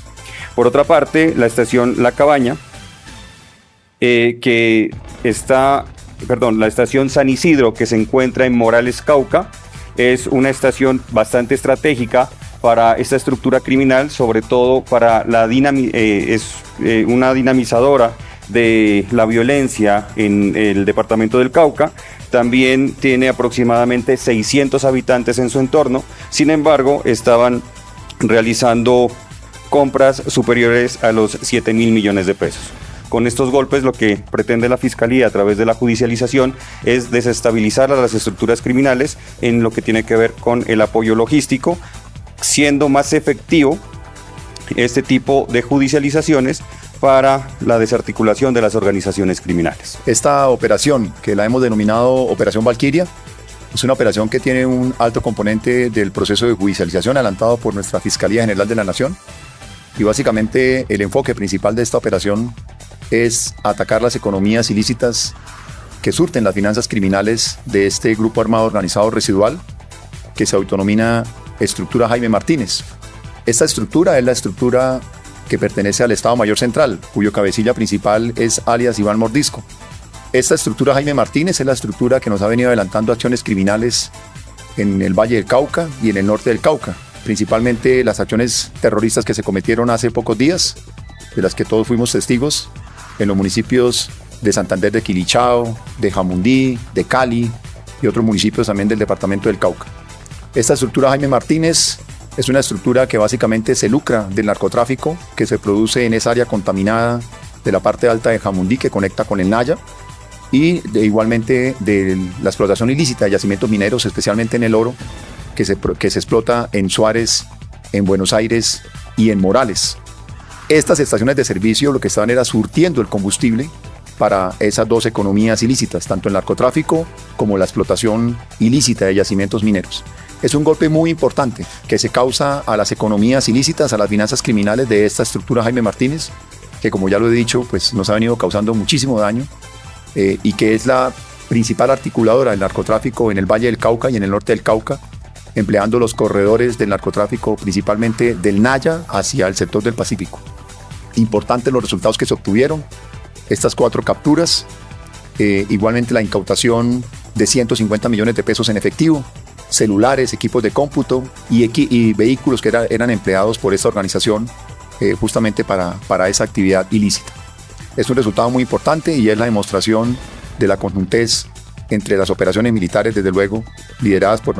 Por otra parte, la estación La Cabaña, la estación San Isidro, que se encuentra en Morales, Cauca, es una estación bastante estratégica para esta estructura criminal, sobre todo para es una dinamizadora de la violencia en el departamento del Cauca. También tiene aproximadamente 600 habitantes en su entorno. Sin embargo, estaban realizando compras superiores a los 7.000 millones de pesos. Con estos golpes, lo que pretende la Fiscalía a través de la judicialización es desestabilizar a las estructuras criminales en lo que tiene que ver con el apoyo logístico, siendo más efectivo este tipo de judicializaciones para la desarticulación de las organizaciones criminales. Esta operación, que la hemos denominado Operación Valquiria, es una operación que tiene un alto componente del proceso de judicialización adelantado por nuestra Fiscalía General de la Nación, y básicamente el enfoque principal de esta operación es atacar las economías ilícitas que surten las finanzas criminales de este grupo armado organizado residual que se autodenomina Estructura Jaime Martínez. Esta estructura es la estructura que pertenece al Estado Mayor Central, cuyo cabecilla principal es alias Iván Mordisco. Esta estructura Jaime Martínez es la estructura que nos ha venido adelantando acciones criminales en el Valle del Cauca y en el norte del Cauca, principalmente las acciones terroristas que se cometieron hace pocos días, de las que todos fuimos testigos, en los municipios de Santander de Quilichao, de Jamundí, de Cali y otros municipios también del departamento del Cauca. Esta estructura Jaime Martínez Es una estructura que básicamente se lucra del narcotráfico que se produce en esa área contaminada de la parte alta de Jamundí que conecta con el Naya y igualmente de la explotación ilícita de yacimientos mineros, especialmente en el oro, que se explota en Suárez, en Buenos Aires y en Morales. Estas estaciones de servicio lo que estaban era surtiendo el combustible para esas dos economías ilícitas, tanto el narcotráfico como la explotación ilícita de yacimientos mineros. Es un golpe muy importante que se causa a las economías ilícitas, a las finanzas criminales de esta estructura Jaime Martínez, que como ya lo he dicho, pues nos ha venido causando muchísimo daño y que es la principal articuladora del narcotráfico en el Valle del Cauca y en el norte del Cauca, empleando los corredores del narcotráfico principalmente del Naya hacia el sector del Pacífico. Importantes los resultados que se obtuvieron, estas 4 capturas, igualmente la incautación de 150 millones de pesos en efectivo, celulares, equipos de cómputo y vehículos que eran empleados por esta organización justamente para esa actividad ilícita. Es un resultado muy importante y es la demostración de la conjuntez entre las operaciones militares, desde luego, lideradas por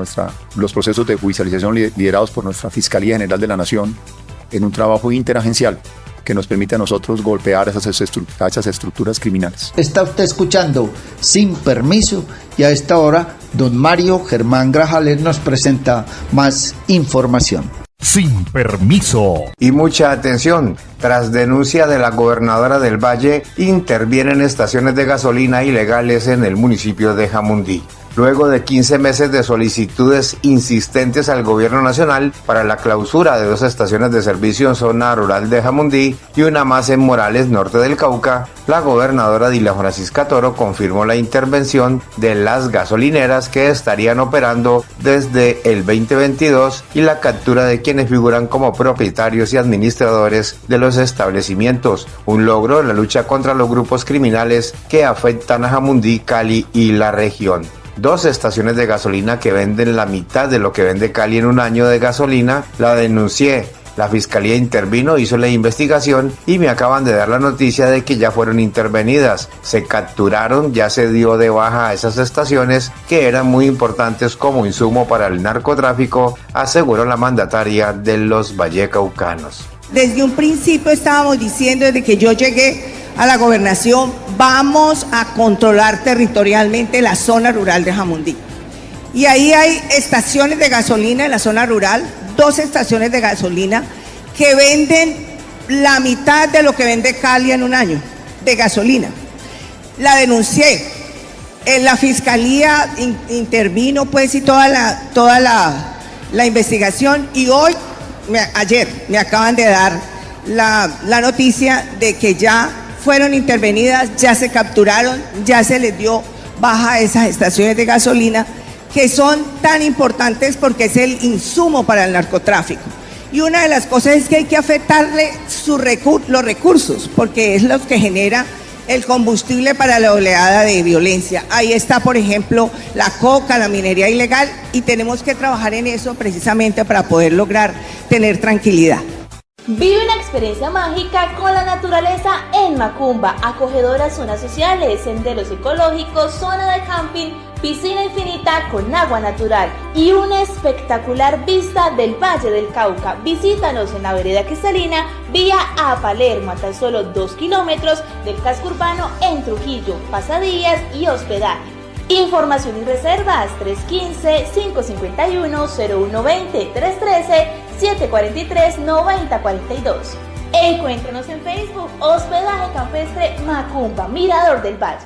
los procesos de judicialización liderados por nuestra Fiscalía General de la Nación, en un trabajo interagencial que nos permite a nosotros golpear a esas estructuras criminales. Está usted escuchando Sin Permiso y a esta hora don Mario Germán Grajales nos presenta más información. Sin Permiso. Y mucha atención, tras denuncia de la gobernadora del Valle, intervienen estaciones de gasolina ilegales en el municipio de Jamundí. Luego de 15 meses de solicitudes insistentes al gobierno nacional para la clausura de 2 estaciones de servicio en zona rural de Jamundí y una más en Morales, norte del Cauca, la gobernadora Dila Francisca Toro confirmó la intervención de las gasolineras que estarían operando desde el 2022 y la captura de quienes figuran como propietarios y administradores de los establecimientos, un logro en la lucha contra los grupos criminales que afectan a Jamundí, Cali y la región. 2 estaciones de gasolina que venden la mitad de lo que vende Cali en un año de gasolina, la denuncié. La fiscalía intervino, hizo la investigación y me acaban de dar la noticia de que ya fueron intervenidas. Se capturaron, ya se dio de baja a esas estaciones que eran muy importantes como insumo para el narcotráfico, aseguró la mandataria de los vallecaucanos. Desde un principio estábamos diciendo, desde que yo llegué a la gobernación, vamos a controlar territorialmente la zona rural de Jamundí. Y ahí hay estaciones de gasolina en la zona rural, 2 estaciones de gasolina que venden la mitad de lo que vende Cali en un año de gasolina. La denuncié, en la fiscalía intervino pues y toda la investigación y ayer me acaban de dar la noticia de que ya fueron intervenidas, ya se capturaron, ya se les dio baja a esas estaciones de gasolina que son tan importantes porque es el insumo para el narcotráfico. Y una de las cosas es que hay que afectarle los recursos, porque es lo que genera el combustible para la oleada de violencia. Ahí está, por ejemplo, la coca, la minería ilegal, y tenemos que trabajar en eso precisamente para poder lograr tener tranquilidad. Vive una experiencia mágica con la naturaleza en Macumba, acogedoras zonas sociales, senderos ecológicos, zona de camping, piscina infinita con agua natural y una espectacular vista del Valle del Cauca. Visítanos en la vereda Cristalina, vía a Palermo, a tan solo 2 kilómetros del casco urbano en Trujillo, pasadías y hospedaje. Información y reservas 315-551-0120, 313-743-9042. Encuéntrenos en Facebook, Hospedaje Campestre Macumba, Mirador del Valle.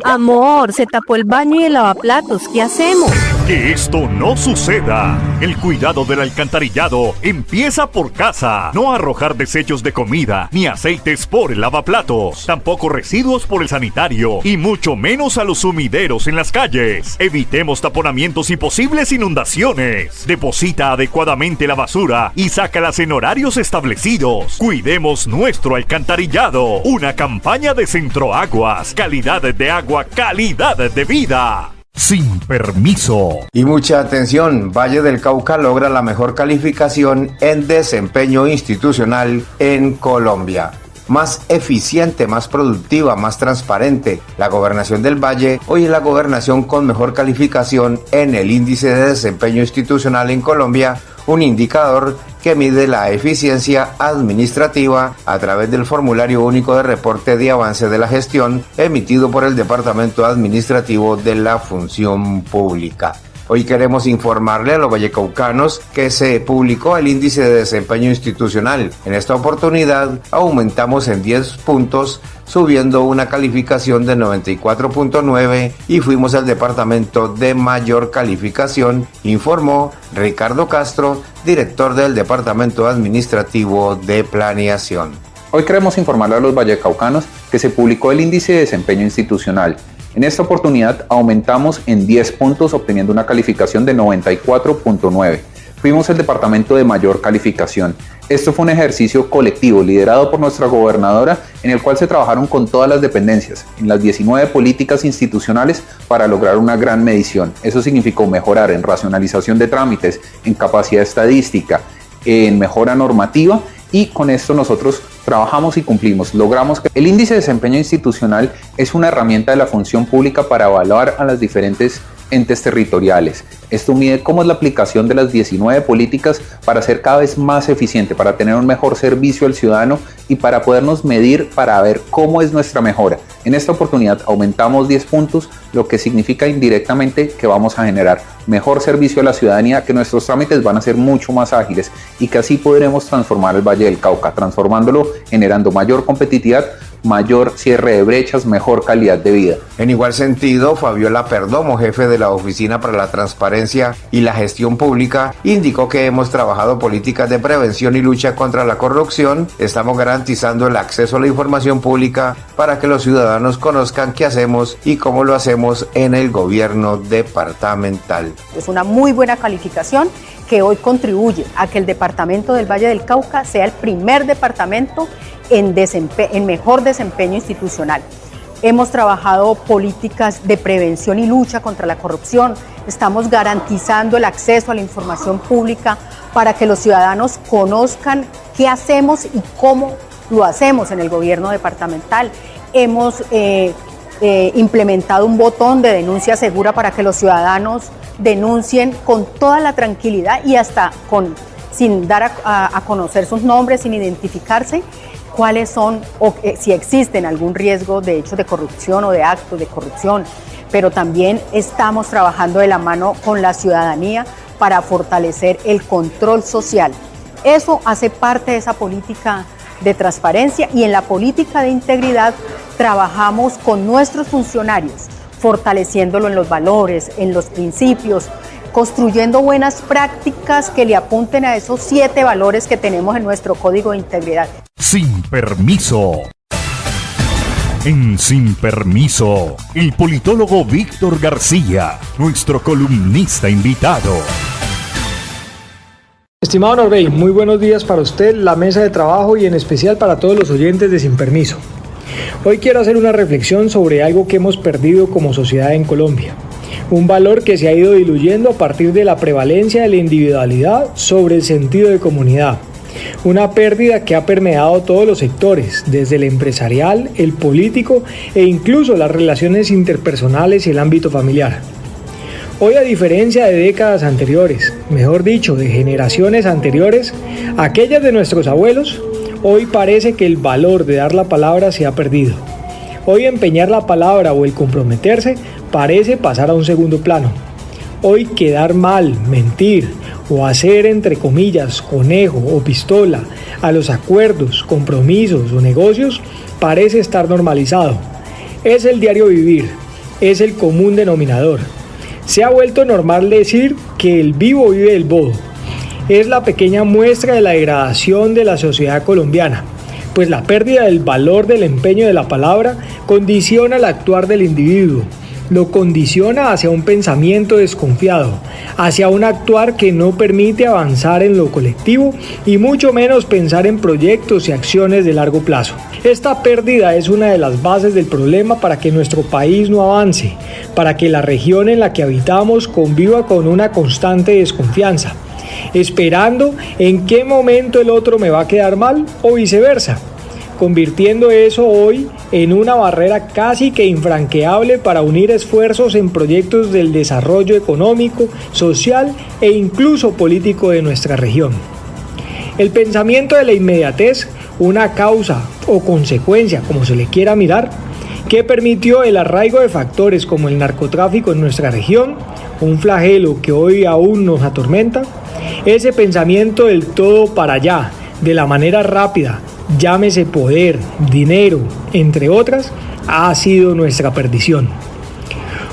Amor, se tapó el baño y el lavaplatos, ¿qué hacemos? Que esto no suceda. El cuidado del alcantarillado empieza por casa. No arrojar desechos de comida ni aceites por el lavaplatos. Tampoco residuos por el sanitario y mucho menos a los sumideros en las calles. Evitemos taponamientos y posibles inundaciones. Deposita adecuadamente la basura y sácalas en horarios establecidos. Cuidemos nuestro alcantarillado. Una campaña de Centroaguas. Calidad de agua, calidad de vida. Sin Permiso. Y mucha atención, Valle del Cauca logra la mejor calificación en desempeño institucional en Colombia. más eficiente, más productiva, más transparente. La gobernación del Valle hoy es la gobernación con mejor calificación en el índice de desempeño institucional en Colombia, un indicador que mide la eficiencia administrativa a través del formulario único de reporte de avance de la gestión emitido por el Departamento Administrativo de la Función Pública. Hoy queremos informarle a los vallecaucanos que se publicó el índice de desempeño institucional. En esta oportunidad aumentamos en 10 puntos, subiendo una calificación de 94.9 y fuimos al departamento de mayor calificación, informó Ricardo Castro, director del Departamento Administrativo de Planeación. Hoy queremos informarle a los vallecaucanos que se publicó el índice de desempeño institucional. En esta oportunidad aumentamos en 10 puntos obteniendo una calificación de 94.9. Fuimos el departamento de mayor calificación. Esto fue un ejercicio colectivo liderado por nuestra gobernadora en el cual se trabajaron con todas las dependencias en las 19 políticas institucionales para lograr una gran medición. Eso significó mejorar en racionalización de trámites, en capacidad estadística, en mejora normativa y con esto nosotros trabajamos y cumplimos. Logramos que el índice de desempeño institucional es una herramienta de la función pública para evaluar a las diferentes entes territoriales. Esto mide cómo es la aplicación de las 19 políticas para ser cada vez más eficiente, para tener un mejor servicio al ciudadano y para podernos medir para ver cómo es nuestra mejora. En esta oportunidad aumentamos 10 puntos, lo que significa indirectamente que vamos a generar mejor servicio a la ciudadanía, que nuestros trámites van a ser mucho más ágiles y que así podremos transformar el Valle del Cauca, transformándolo, generando mayor competitividad, mayor cierre de brechas, mejor calidad de vida. En igual sentido, Fabiola Perdomo, jefe de la Oficina para la Transparencia y la Gestión Pública, indicó que hemos trabajado políticas de prevención y lucha contra la corrupción. Estamos garantizando el acceso a la información pública para que los ciudadanos conozcan qué hacemos y cómo lo hacemos en el gobierno departamental. Es una muy buena calificación que hoy contribuye a que el departamento del Valle del Cauca sea el primer departamento en mejor desempeño institucional. Hemos trabajado políticas de prevención y lucha contra la corrupción. Estamos garantizando el acceso a la información pública para que los ciudadanos conozcan qué hacemos y cómo lo hacemos en el gobierno departamental. Hemos implementado un botón de denuncia segura para que los ciudadanos denuncien con toda la tranquilidad y hasta sin dar a conocer sus nombres, sin identificarse, cuáles son o si existen algún riesgo de hechos de corrupción o de actos de corrupción. Pero también estamos trabajando de la mano con la ciudadanía para fortalecer el control social. Eso hace parte de esa política de transparencia y en la política de integridad trabajamos con nuestros funcionarios, fortaleciéndolo en los valores, en los principios, construyendo buenas prácticas que le apunten a esos 7 valores que tenemos en nuestro Código de Integridad. Sin permiso. En Sin Permiso, el politólogo Víctor García, nuestro columnista invitado. Estimado Norbey, muy buenos días para usted, la mesa de trabajo y en especial para todos los oyentes de Sin Permiso. Hoy quiero hacer una reflexión sobre algo que hemos perdido como sociedad en Colombia. Un valor que se ha ido diluyendo a partir de la prevalencia de la individualidad sobre el sentido de comunidad. Una pérdida que ha permeado todos los sectores, desde el empresarial, el político e incluso las relaciones interpersonales y el ámbito familiar. Hoy, a diferencia de décadas anteriores, mejor dicho, de generaciones anteriores, aquellas de nuestros abuelos, hoy parece que el valor de dar la palabra se ha perdido. Hoy empeñar la palabra o el comprometerse parece pasar a un segundo plano. Hoy quedar mal, mentir o hacer, entre comillas, conejo o pistola a los acuerdos, compromisos o negocios parece estar normalizado. Es el diario vivir, es el común denominador. Se ha vuelto normal decir que el vivo vive del bodo. Es la pequeña muestra de la degradación de la sociedad colombiana, pues la pérdida del valor del empeño de la palabra condiciona el actuar del individuo, lo condiciona hacia un pensamiento desconfiado, hacia un actuar que no permite avanzar en lo colectivo y mucho menos pensar en proyectos y acciones de largo plazo. Esta pérdida es una de las bases del problema para que nuestro país no avance, para que la región en la que habitamos conviva con una constante desconfianza, esperando en qué momento el otro me va a quedar mal o viceversa. convirtiendo eso hoy en una barrera casi que infranqueable para unir esfuerzos en proyectos del desarrollo económico, social e incluso político de nuestra región. El pensamiento de la inmediatez, una causa o consecuencia, como se le quiera mirar, que permitió el arraigo de factores como el narcotráfico en nuestra región, un flagelo que hoy aún nos atormenta, ese pensamiento del todo para allá, de la manera rápida, llámese poder, dinero, entre otras, ha sido nuestra perdición.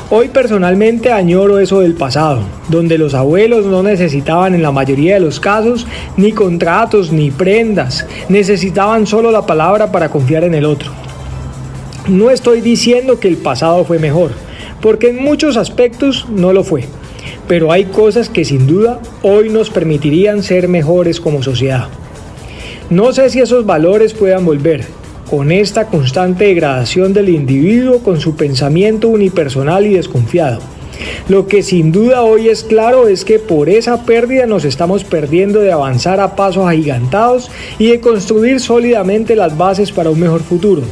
Hoy personalmente añoro eso del pasado, donde los abuelos no necesitaban en la mayoría de los casos ni contratos ni prendas, necesitaban solo la palabra para confiar en el otro. No estoy diciendo que el pasado fue mejor, porque en muchos aspectos no lo fue, pero hay cosas que sin duda hoy nos permitirían ser mejores como sociedad. No sé si esos valores puedan volver, con esta constante degradación del individuo con su pensamiento unipersonal y desconfiado. Lo que sin duda hoy es claro es que por esa pérdida nos estamos perdiendo de avanzar a pasos agigantados y de construir sólidamente las bases para un mejor futuro,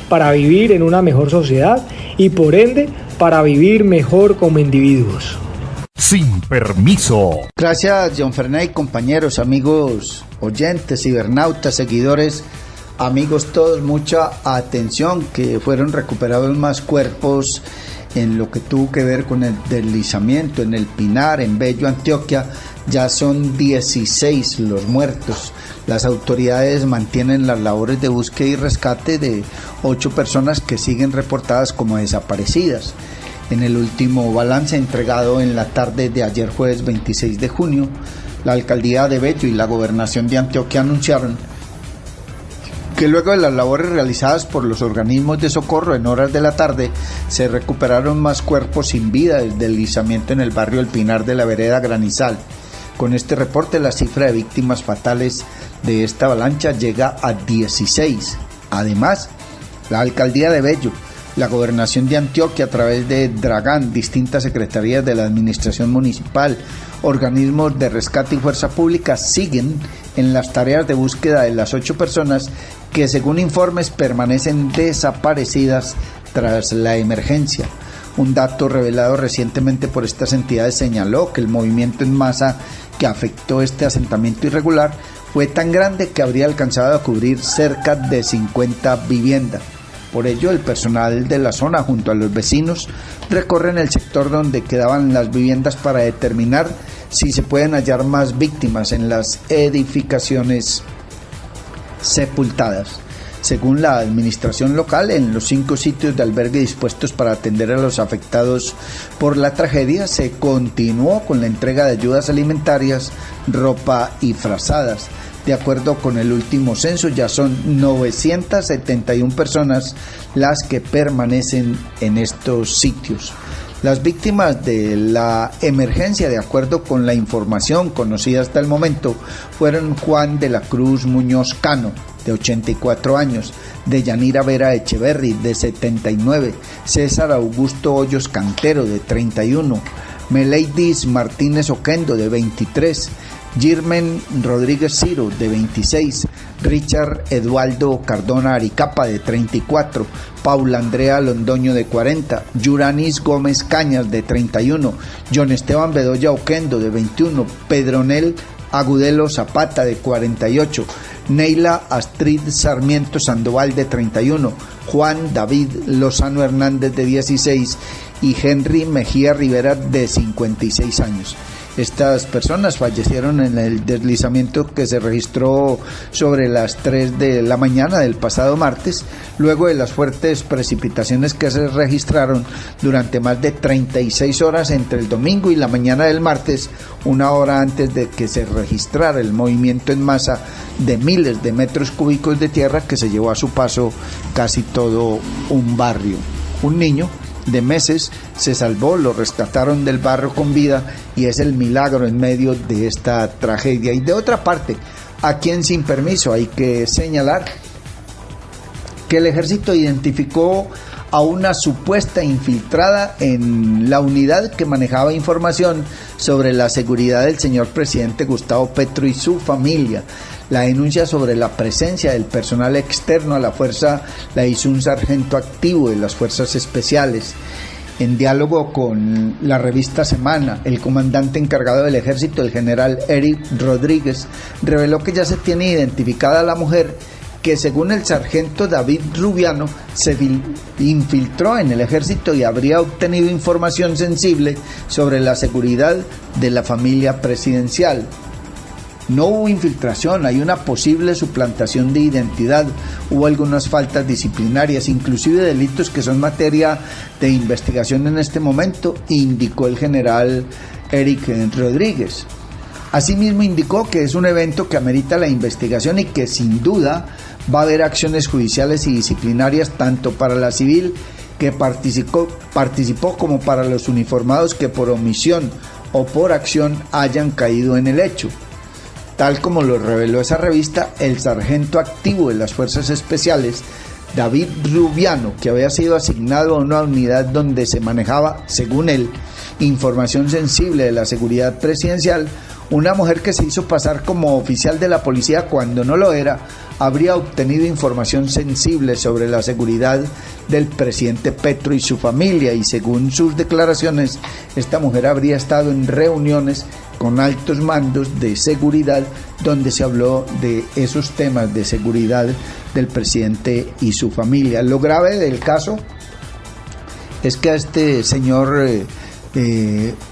para vivir en una mejor sociedad y por ende para vivir mejor como individuos. Sin permiso. Gracias, John Fernández, compañeros, amigos, oyentes, cibernautas, seguidores, amigos todos, mucha atención, que fueron recuperados más cuerpos en lo que tuvo que ver con el deslizamiento en el Pinar, en Bello, Antioquia. Ya son 16 los muertos. Las autoridades mantienen las labores de búsqueda y rescate de 8 personas que siguen reportadas como desaparecidas. En el último balance entregado en la tarde de ayer jueves 26 de junio, la alcaldía de Bello y la gobernación de Antioquia anunciaron que luego de las labores realizadas por los organismos de socorro en horas de la tarde, se recuperaron más cuerpos sin vida del deslizamiento en el barrio El Pinar de la vereda Granizal. Con este reporte, la cifra de víctimas fatales de esta avalancha llega a 16. Además, la alcaldía de Bello, la gobernación de Antioquia a través de Dragán, distintas secretarías de la administración municipal, organismos de rescate y fuerza pública siguen en las tareas de búsqueda de las 8 personas que, según informes, permanecen desaparecidas tras la emergencia. Un dato revelado recientemente por estas entidades señaló que el movimiento en masa que afectó este asentamiento irregular fue tan grande que habría alcanzado a cubrir cerca de 50 viviendas. Por ello, el personal de la zona junto a los vecinos recorren el sector donde quedaban las viviendas para determinar si se pueden hallar más víctimas en las edificaciones sepultadas. Según la administración local, en los 5 sitios de albergue dispuestos para atender a los afectados por la tragedia, se continuó con la entrega de ayudas alimentarias, ropa y frazadas. De acuerdo con el último censo, ya son 971 personas las que permanecen en estos sitios. Las víctimas de la emergencia, de acuerdo con la información conocida hasta el momento, fueron Juan de la Cruz Muñoz Cano, de 84 años, Deyanira Vera Echeverry, de 79, César Augusto Hoyos Cantero, de 31, Meleidis Martínez Oquendo, de 23, Girmen Rodríguez Ciro, de 26, Richard Eduardo Cardona Aricapa, de 34, Paula Andrea Londoño, de 40, Yuranis Gómez Cañas, de 31, John Esteban Bedoya Oquendo, de 21, Pedronel Agudelo Zapata, de 48, Neila Astrid Sarmiento Sandoval, de 31, Juan David Lozano Hernández, de 16 y Henry Mejía Rivera, de 56 años. Estas personas fallecieron en el deslizamiento que se registró sobre las 3 de la mañana del pasado martes, luego de las fuertes precipitaciones que se registraron durante más de 36 horas entre el domingo y la mañana del martes, una hora antes de que se registrara el movimiento en masa de miles de metros cúbicos de tierra que se llevó a su paso casi todo un barrio. Un niño de meses se salvó, lo rescataron del barro con vida y es el milagro en medio de esta tragedia. Y de otra parte, aquí en Sin Permiso hay que señalar que el ejército identificó a una supuesta infiltrada en la unidad que manejaba información sobre la seguridad del señor presidente Gustavo Petro y su familia. La denuncia sobre la presencia del personal externo a la fuerza la hizo un sargento activo de las Fuerzas Especiales. En diálogo con la revista Semana, el comandante encargado del ejército, el general Eric Rodríguez, reveló que ya se tiene identificada a la mujer que, según el sargento David Rubiano, se infiltró en el ejército y habría obtenido información sensible sobre la seguridad de la familia presidencial. No hubo infiltración, hay una posible suplantación de identidad, hubo algunas faltas disciplinarias, inclusive delitos que son materia de investigación en este momento, indicó el general Eric Rodríguez. Asimismo indicó que es un evento que amerita la investigación y que sin duda va a haber acciones judiciales y disciplinarias tanto para la civil que participó como para los uniformados que por omisión o por acción hayan caído en el hecho. Tal como lo reveló esa revista, el sargento activo de las Fuerzas Especiales, David Rubiano, que había sido asignado a una unidad donde se manejaba, según él, información sensible de la seguridad presidencial, una mujer que se hizo pasar como oficial de la policía cuando no lo era, habría obtenido información sensible sobre la seguridad del presidente Petro y su familia, y según sus declaraciones, esta mujer habría estado en reuniones con altos mandos de seguridad donde se habló de esos temas de seguridad del presidente y su familia. Lo grave del caso es que a este señor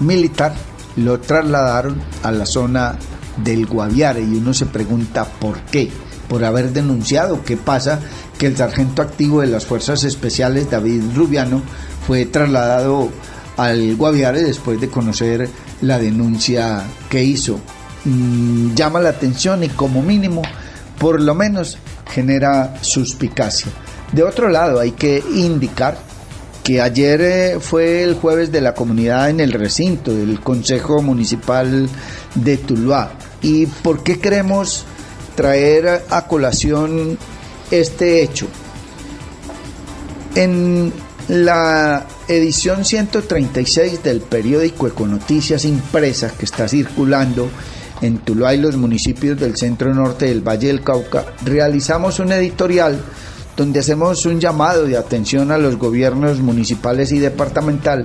militar lo trasladaron a la zona del Guaviare y uno se pregunta por qué, por haber denunciado. ¿Qué pasa? Que el sargento activo de las Fuerzas Especiales, David Rubiano, fue trasladado al Guaviare después de conocer la denuncia que hizo. Llama la atención y como mínimo, por lo menos, genera suspicacia. De otro lado, hay que indicar que ayer fue el jueves de la comunidad en el recinto del Consejo Municipal de Tuluá. ¿Y por qué queremos traer a colación este hecho? En la edición 136 del periódico Econoticias Impresa, que está circulando en Tuluá y los municipios del centro norte del Valle del Cauca, realizamos un editorial donde hacemos un llamado de atención a los gobiernos municipales y departamental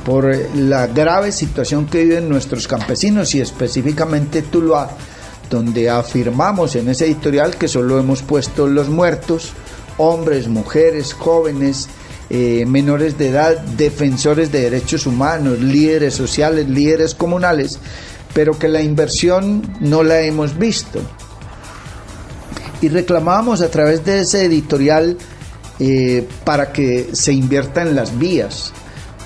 por la grave situación que viven nuestros campesinos y específicamente Tuluá, donde afirmamos en ese editorial que solo hemos puesto los muertos, hombres, mujeres, jóvenes, menores de edad, defensores de derechos humanos, líderes sociales, líderes comunales, pero que la inversión no la hemos visto. Y reclamábamos a través de ese editorial para que se invierta en las vías,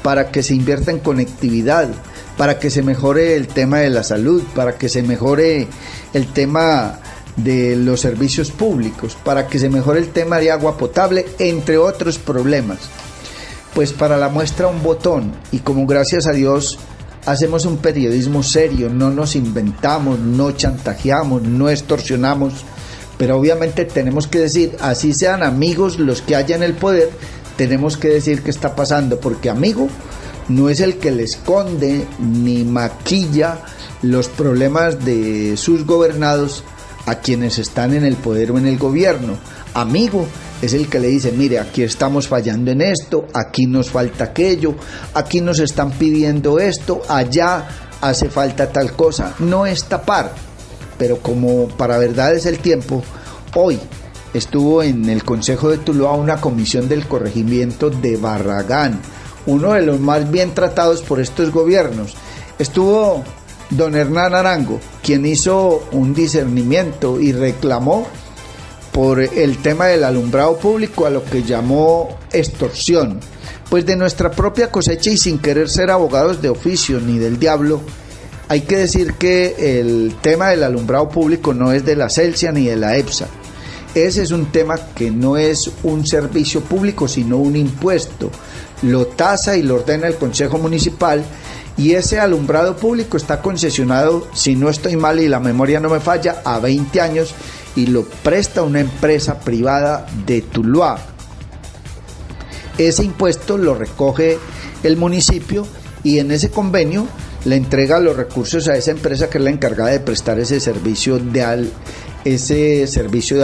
para que se invierta en conectividad, para que se mejore el tema de la salud, para que se mejore el tema de los servicios públicos, para que se mejore el tema de agua potable, entre otros problemas. Pues para la muestra un botón, y como gracias a Dios hacemos un periodismo serio, no nos inventamos, no chantajeamos, no extorsionamos, pero obviamente tenemos que decir, así sean amigos los que haya en el poder, tenemos que decir qué está pasando, porque amigo no es el que le esconde ni maquilla los problemas de sus gobernados a quienes están en el poder o en el gobierno. Amigo es el que le dice, mire, aquí estamos fallando en esto, aquí nos falta aquello, aquí nos están pidiendo esto, allá hace falta tal cosa. No es tapar, pero como para verdad es el tiempo, hoy estuvo en el Consejo de Tuluá una comisión del corregimiento de Barragán, uno de los más bien tratados por estos gobiernos. Estuvo don Hernán Arango, quien hizo un discernimiento y reclamó por el tema del alumbrado público a lo que llamó extorsión. Pues de nuestra propia cosecha y sin querer ser abogados de oficio ni del diablo, hay que decir que el tema del alumbrado público no es de la Celsia ni de la EPSA. Ese es un tema que no es un servicio público, sino un impuesto. Lo tasa y lo ordena el Consejo Municipal, y ese alumbrado público está concesionado, si no estoy mal y la memoria no me falla, a 20 años y lo presta una empresa privada de Tuluá. Ese impuesto lo recoge el municipio y en ese convenio le entrega los recursos a esa empresa que es la encargada de prestar ese servicio de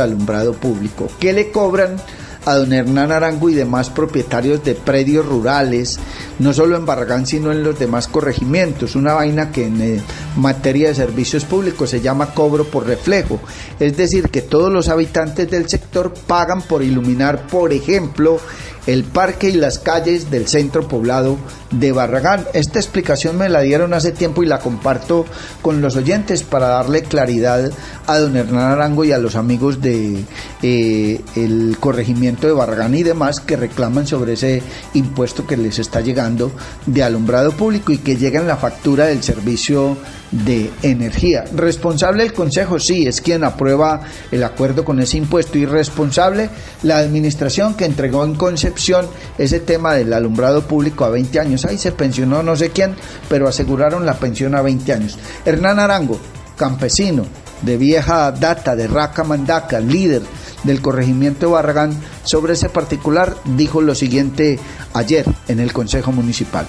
alumbrado público. ¿Qué le cobran a don Hernán Arango y demás propietarios de predios rurales, no solo en Barragán sino en los demás corregimientos? Una vaina que en materia de servicios públicos se llama cobro por reflejo, es decir, que todos los habitantes del sector pagan por iluminar, por ejemplo, el parque y las calles del centro poblado de Barragán. Esta explicación me la dieron hace tiempo y la comparto con los oyentes para darle claridad a don Hernán Arango y a los amigos de el corregimiento de Barragán y demás que reclaman sobre ese impuesto que les está llegando de alumbrado público y que llega en la factura del servicio de energía. Responsable el Consejo, sí, es quien aprueba el acuerdo con ese impuesto, y responsable la administración que entregó en Concepción ese tema del alumbrado público a 20 años. Ahí se pensionó no sé quién, pero aseguraron la pensión a 20 años. Hernán Arango, campesino de vieja data, de Raca Mandaca, líder del corregimiento de Barragán, sobre ese particular dijo lo siguiente ayer en el Consejo Municipal.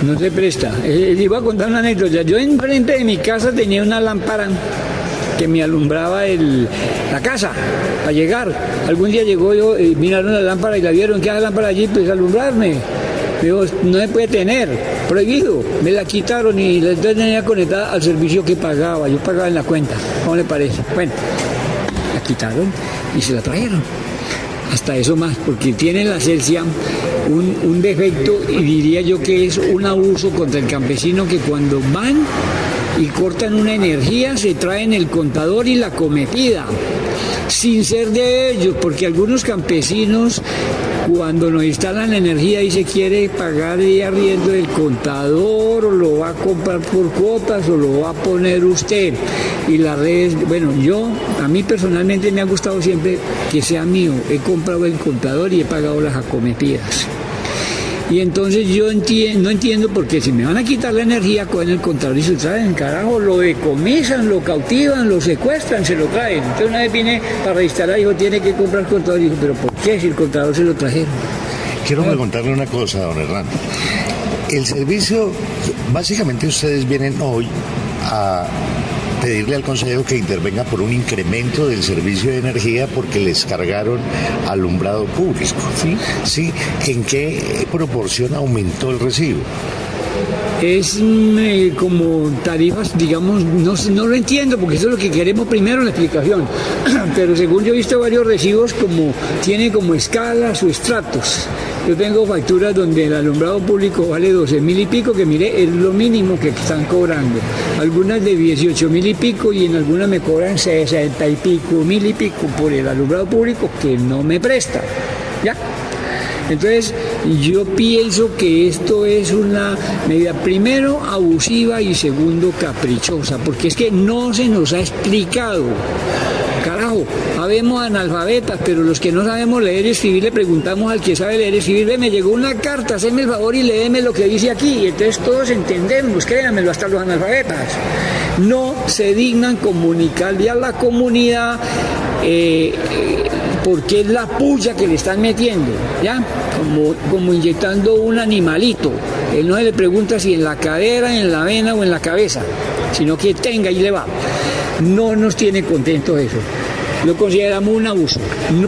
No se presta. Les iba a contar una anécdota. Yo enfrente de mi casa tenía una lámpara que me alumbraba la casa para llegar. Algún día llegó yo, miraron la lámpara y la vieron. ¿Qué hace la lámpara allí? Pues alumbrarme. Digo, no se puede tener, prohibido. Me la quitaron y la tenía conectada al servicio que pagaba. Yo pagaba en la cuenta. ¿Cómo le parece? Bueno, la quitaron y se la trajeron. Hasta eso más, porque tiene la Celsia un defecto, y diría yo que es un abuso contra el campesino, que cuando van y cortan una energía se traen el contador y la cometida, sin ser de ellos, porque algunos campesinos cuando nos instalan la energía y se quiere pagar el arriendo del contador, o lo va a comprar por cuotas, o lo va a poner usted. Y las redes, bueno, a mí personalmente me ha gustado siempre que sea mío. He comprado el contador y he pagado las acometidas. Y entonces yo no entiendo por qué si me van a quitar la energía, cogen el contador y se lo traen, carajo, lo decomisan, lo cautivan, lo secuestran, se lo traen. Entonces una vez vine para reinstalar, dijo, tiene que comprar el contador. Y dijo, ¿pero por qué si el contador se lo trajeron? Quiero preguntarle una cosa, don Hernán. El servicio, básicamente ustedes vienen hoy a pedirle al Consejo que intervenga por un incremento del servicio de energía porque les cargaron alumbrado público. ¿Sí? ¿En qué proporción aumentó el recibo? Es como tarifas, digamos, no lo entiendo, porque eso es lo que queremos primero, la explicación. Pero según yo he visto varios recibos, tiene como escalas o estratos. Yo tengo facturas donde el alumbrado público vale 12.000 y pico, que mire, es lo mínimo que están cobrando. Algunas de 18.000 y pico, y en algunas me cobran 60 y pico, 1.000 y pico por el alumbrado público que no me presta. ¿Ya? Entonces, yo pienso que esto es una medida, primero, abusiva, y segundo, caprichosa, porque es que no se nos ha explicado. Carajo, habemos analfabetas, pero los que no sabemos leer y escribir le preguntamos al que sabe leer y escribir, me llegó una carta, haceme el favor y léeme lo que dice aquí, y entonces todos entendemos, créanmelo, hasta los analfabetas. No se dignan comunicarle a la comunidad porque es la puya que le están metiendo, ¿ya? Como inyectando un animalito. Él no se le pregunta si en la cadera, en la vena o en la cabeza, sino que tenga y le va. No nos tiene contentos eso. Lo consideramos un abuso,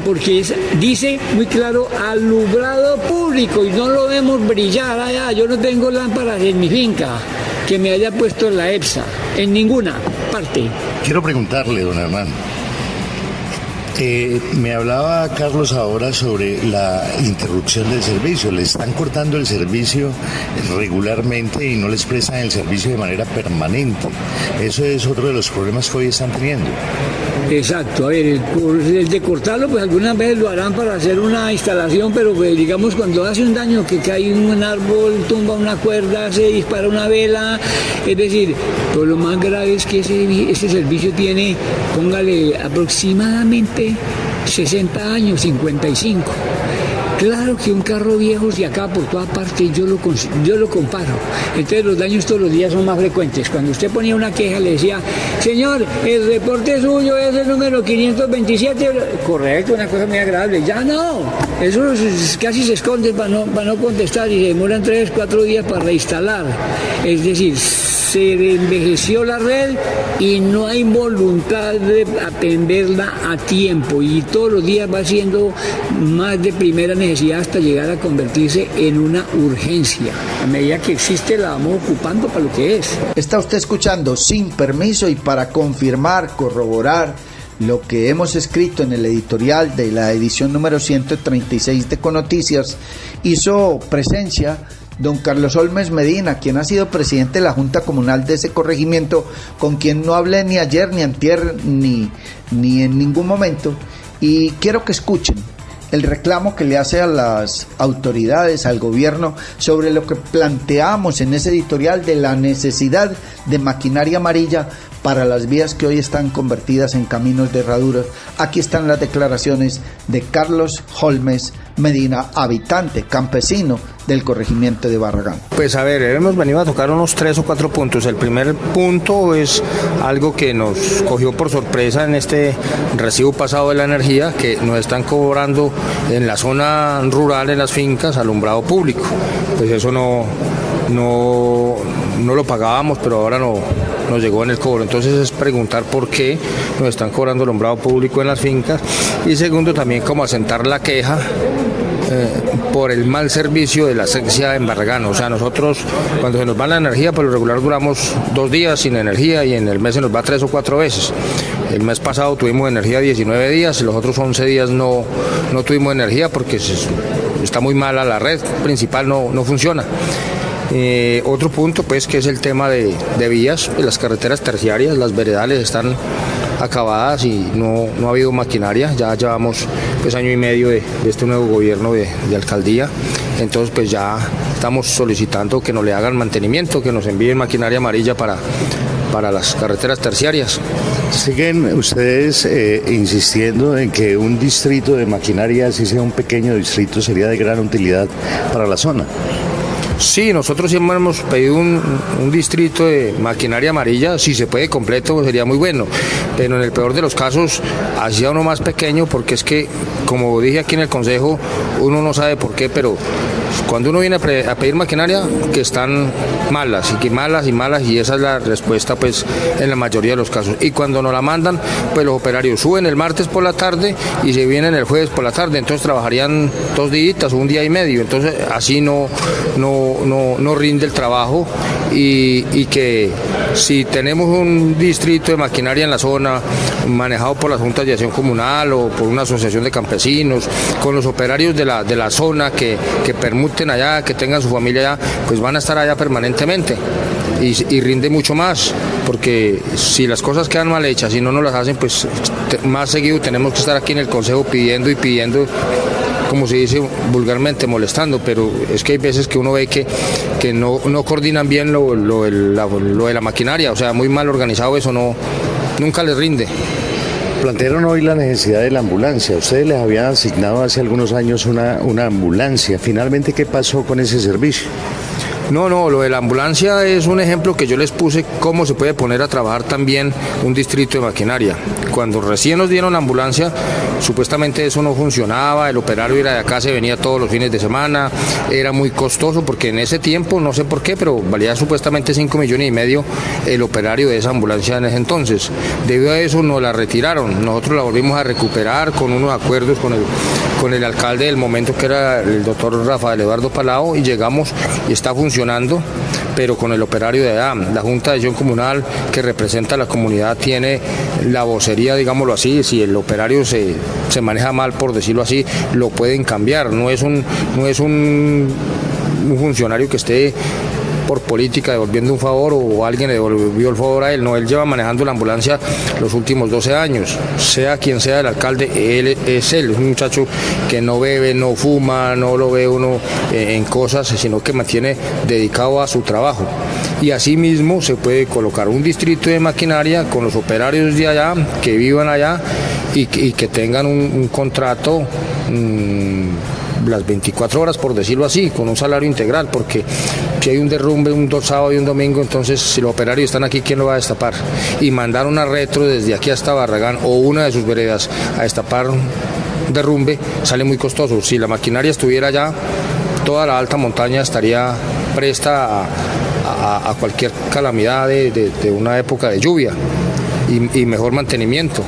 porque dice muy claro alumbrado público y no lo vemos brillar allá. Yo no tengo lámparas en mi finca que me haya puesto la EPSA, en ninguna parte. Quiero preguntarle, don Hernán. Me hablaba Carlos ahora sobre la interrupción del servicio. Le están cortando el servicio regularmente y no les prestan el servicio de manera permanente. Eso es otro de los problemas que hoy están teniendo. Exacto, a ver, el de cortarlo, pues algunas veces lo harán para hacer una instalación, pero pues, digamos cuando hace un daño, que cae un árbol, tumba una cuerda, se dispara una vela, es decir, pues lo más grave es que ese servicio tiene, póngale, aproximadamente 60 años, 55. Claro que un carro viejo se acaba por toda parte, yo lo comparo. Entonces los daños todos los días son más frecuentes. Cuando usted ponía una queja le decía, señor, el reporte suyo es el número 527. Correcto, una cosa muy agradable. Ya no, eso casi se esconde para no contestar y se demoran 3, 4 días para reinstalar. Es decir, se envejeció la red y no hay voluntad de atenderla a tiempo y todos los días va siendo más de primera necesidad hasta llegar a convertirse en una urgencia. A medida que existe la vamos ocupando para lo que es. Está usted escuchando Sin Permiso, y para confirmar, corroborar lo que hemos escrito en el editorial de la edición número 136 de Econoticias, hizo presencia don Carlos Holmes Medina, quien ha sido presidente de la Junta Comunal de ese corregimiento, con quien no hablé ni ayer, ni antier, ni en ningún momento, y quiero que escuchen el reclamo que le hace a las autoridades, al gobierno, sobre lo que planteamos en ese editorial de la necesidad de maquinaria amarilla para las vías que hoy están convertidas en caminos de herradura. Aquí están las declaraciones de Carlos Holmes Medina, habitante, campesino del corregimiento de Barragán. Pues a ver, hemos venido a tocar unos 3 o 4 puntos. El primer punto es algo que nos cogió por sorpresa en este recibo pasado de la energía, que nos están cobrando en la zona rural, en las fincas, alumbrado público. Pues eso no lo pagábamos, pero ahora nos llegó en el cobro. Entonces es preguntar por qué nos están cobrando alumbrado público en las fincas, y segundo también como asentar la queja por el mal servicio de la SECSIA en Barragán. O sea, nosotros cuando se nos va la energía, por lo regular duramos 2 días sin energía y en el mes se nos va 3 o 4 veces. El mes pasado tuvimos energía 19 días, los otros 11 días no tuvimos energía porque está muy mala la red principal, no funciona. Otro punto pues que es el tema de vías, las carreteras terciarias, las veredales están acabadas y no ha habido maquinaria. Ya llevamos pues 1 año y medio de este nuevo gobierno de alcaldía, entonces pues ya estamos solicitando que nos le hagan mantenimiento, que nos envíen maquinaria amarilla para las carreteras terciarias. ¿Siguen ustedes insistiendo en que un distrito de maquinaria, así sea un pequeño distrito, sería de gran utilidad para la zona? Sí, nosotros siempre hemos pedido un distrito de maquinaria amarilla, si se puede completo sería muy bueno, pero en el peor de los casos hacía uno más pequeño, porque es que, como dije aquí en el consejo, uno no sabe por qué, pero cuando uno viene a pedir maquinaria, que están malas y esa es la respuesta pues en la mayoría de los casos. Y cuando nos la mandan, pues los operarios suben el martes por la tarde y se vienen el jueves por la tarde, entonces trabajarían 2 días o 1 día y medio, entonces así no rinde el trabajo, y que si tenemos un distrito de maquinaria en la zona manejado por las juntas de acción comunal o por una asociación de campesinos, con los operarios de la zona que permuten allá, que tengan su familia allá, pues van a estar allá permanentemente y rinde mucho más, porque si las cosas quedan mal hechas y no nos las hacen, pues más seguido tenemos que estar aquí en el consejo pidiendo, como se dice vulgarmente, molestando, pero es que hay veces que uno ve que no coordinan bien lo de la maquinaria, o sea, muy mal organizado, eso nunca les rinde. Plantearon hoy la necesidad de la ambulancia. Ustedes les habían asignado hace algunos años una ambulancia. Finalmente, ¿qué pasó con ese servicio? No, lo de la ambulancia es un ejemplo que yo les puse cómo se puede poner a trabajar también un distrito de maquinaria. Cuando recién nos dieron la ambulancia, supuestamente eso no funcionaba, el operario era de acá, se venía todos los fines de semana, era muy costoso porque en ese tiempo, no sé por qué, pero valía supuestamente 5,5 millones el operario de esa ambulancia en ese entonces. Debido a eso nos la retiraron, nosotros la volvimos a recuperar con unos acuerdos con el alcalde del momento, que era el doctor Rafael Eduardo Palao, y llegamos y está funcionando, pero con el operario de allá. La Junta de Acción Comunal, que representa a la comunidad, tiene la vocería, digámoslo así. Si el operario se maneja mal, por decirlo así, lo pueden cambiar. No es un funcionario que esté por política devolviendo un favor o alguien le devolvió el favor a él. No, él lleva manejando la ambulancia los últimos 12 años, sea quien sea el alcalde, él es un muchacho que no bebe, no fuma, no lo ve uno en cosas, sino que mantiene dedicado a su trabajo. Y así mismo se puede colocar un distrito de maquinaria con los operarios de allá, que vivan allá y que tengan un contrato las 24 horas, por decirlo así, con un salario integral, porque si hay un derrumbe un sábado y un domingo, entonces si los operarios están aquí, ¿quién lo va a destapar? Y mandar una retro desde aquí hasta Barragán o una de sus veredas a destapar derrumbe sale muy costoso. Si la maquinaria estuviera allá, toda la alta montaña estaría presta a cualquier calamidad de una época de lluvia y mejor mantenimiento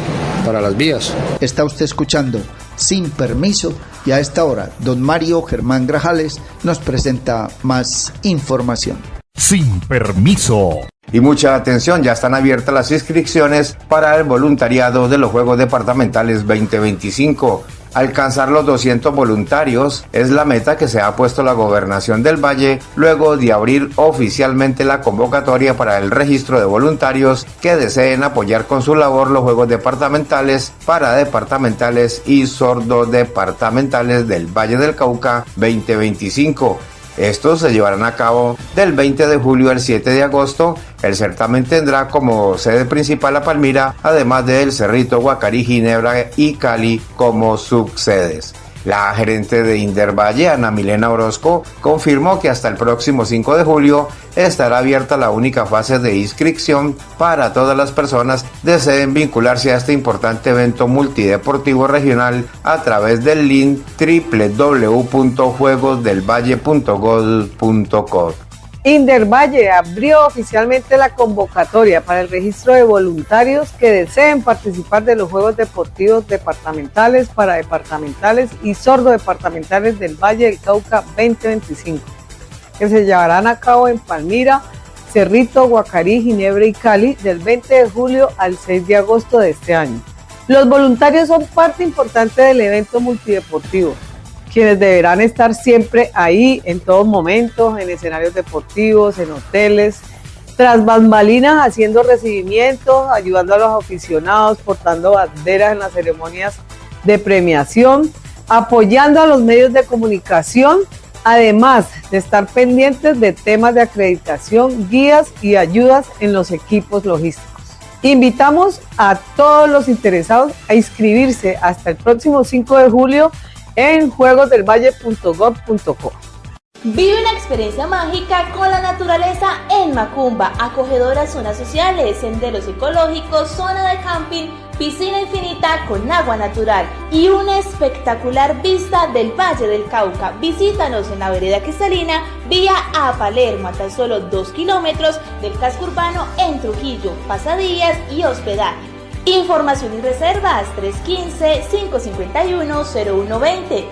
para las vías. Está usted escuchando Sin Permiso y a esta hora don Mario Germán Grajales nos presenta más información. Sin Permiso. Y mucha atención, ya están abiertas las inscripciones para el voluntariado de los Juegos Departamentales 2025. Alcanzar los 200 voluntarios es la meta que se ha puesto la Gobernación del Valle luego de abrir oficialmente la convocatoria para el registro de voluntarios que deseen apoyar con su labor los Juegos Departamentales, Paradepartamentales y Sordodepartamentales del Valle del Cauca 2025. Estos se llevarán a cabo del 20 de julio al 7 de agosto. El certamen tendrá como sede principal a Palmira, además del Cerrito, Guacarí, Ginebra y Cali como subsedes. La gerente de Indervalle, Ana Milena Orozco, confirmó que hasta el próximo 5 de julio estará abierta la única fase de inscripción para todas las personas que deseen vincularse a este importante evento multideportivo regional a través del link www.juegosdelvalle.gov.co. Indervalle abrió oficialmente la convocatoria para el registro de voluntarios que deseen participar de los Juegos Deportivos Departamentales, Paradepartamentales y Sordodepartamentales del Valle del Cauca 2025, que se llevarán a cabo en Palmira, Cerrito, Guacarí, Ginebra y Cali del 20 de julio al 6 de agosto de este año. Los voluntarios son parte importante del evento multideportivo, quienes deberán estar siempre ahí en todos momentos, en escenarios deportivos, en hoteles, tras bambalinas haciendo recibimientos, ayudando a los aficionados, portando banderas en las ceremonias de premiación, apoyando a los medios de comunicación, además de estar pendientes de temas de acreditación, guías y ayudas en los equipos logísticos. Invitamos a todos los interesados a inscribirse hasta el próximo 5 de julio en juegosdelvalle.gov.co. Vive una experiencia mágica con la naturaleza en Macumba, acogedoras zonas sociales, senderos ecológicos, zona de camping, piscina infinita con agua natural y una espectacular vista del Valle del Cauca. Visítanos en la vereda Cristalina, vía a Palermo, a tan solo 2 kilómetros del casco urbano en Trujillo, pasadías y hospedaje. Información y reservas 315-551-0120,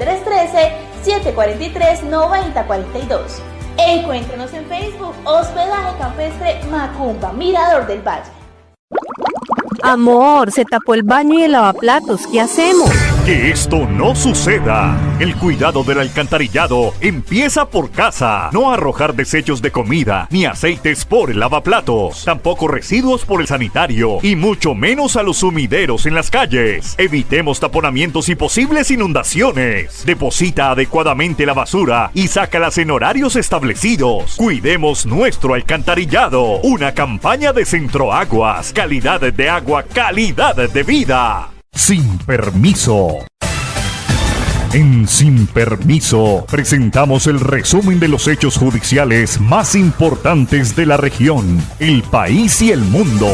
313-743-9042. Encuéntrenos en Facebook, Hospedaje Campestre Macumba, Mirador del Valle. Amor, se tapó el baño y el lavaplatos, ¿qué hacemos? Que esto no suceda. El cuidado del alcantarillado empieza por casa. No arrojar desechos de comida ni aceites por el lavaplatos. Tampoco residuos por el sanitario y mucho menos a los sumideros en las calles. Evitemos taponamientos y posibles inundaciones. Deposita adecuadamente la basura y sácalas en horarios establecidos. Cuidemos nuestro alcantarillado. Una campaña de Centroaguas. Calidad de agua, calidad de vida. Sin Permiso. En Sin Permiso presentamos el resumen de los hechos judiciales más importantes de la región, el país y el mundo.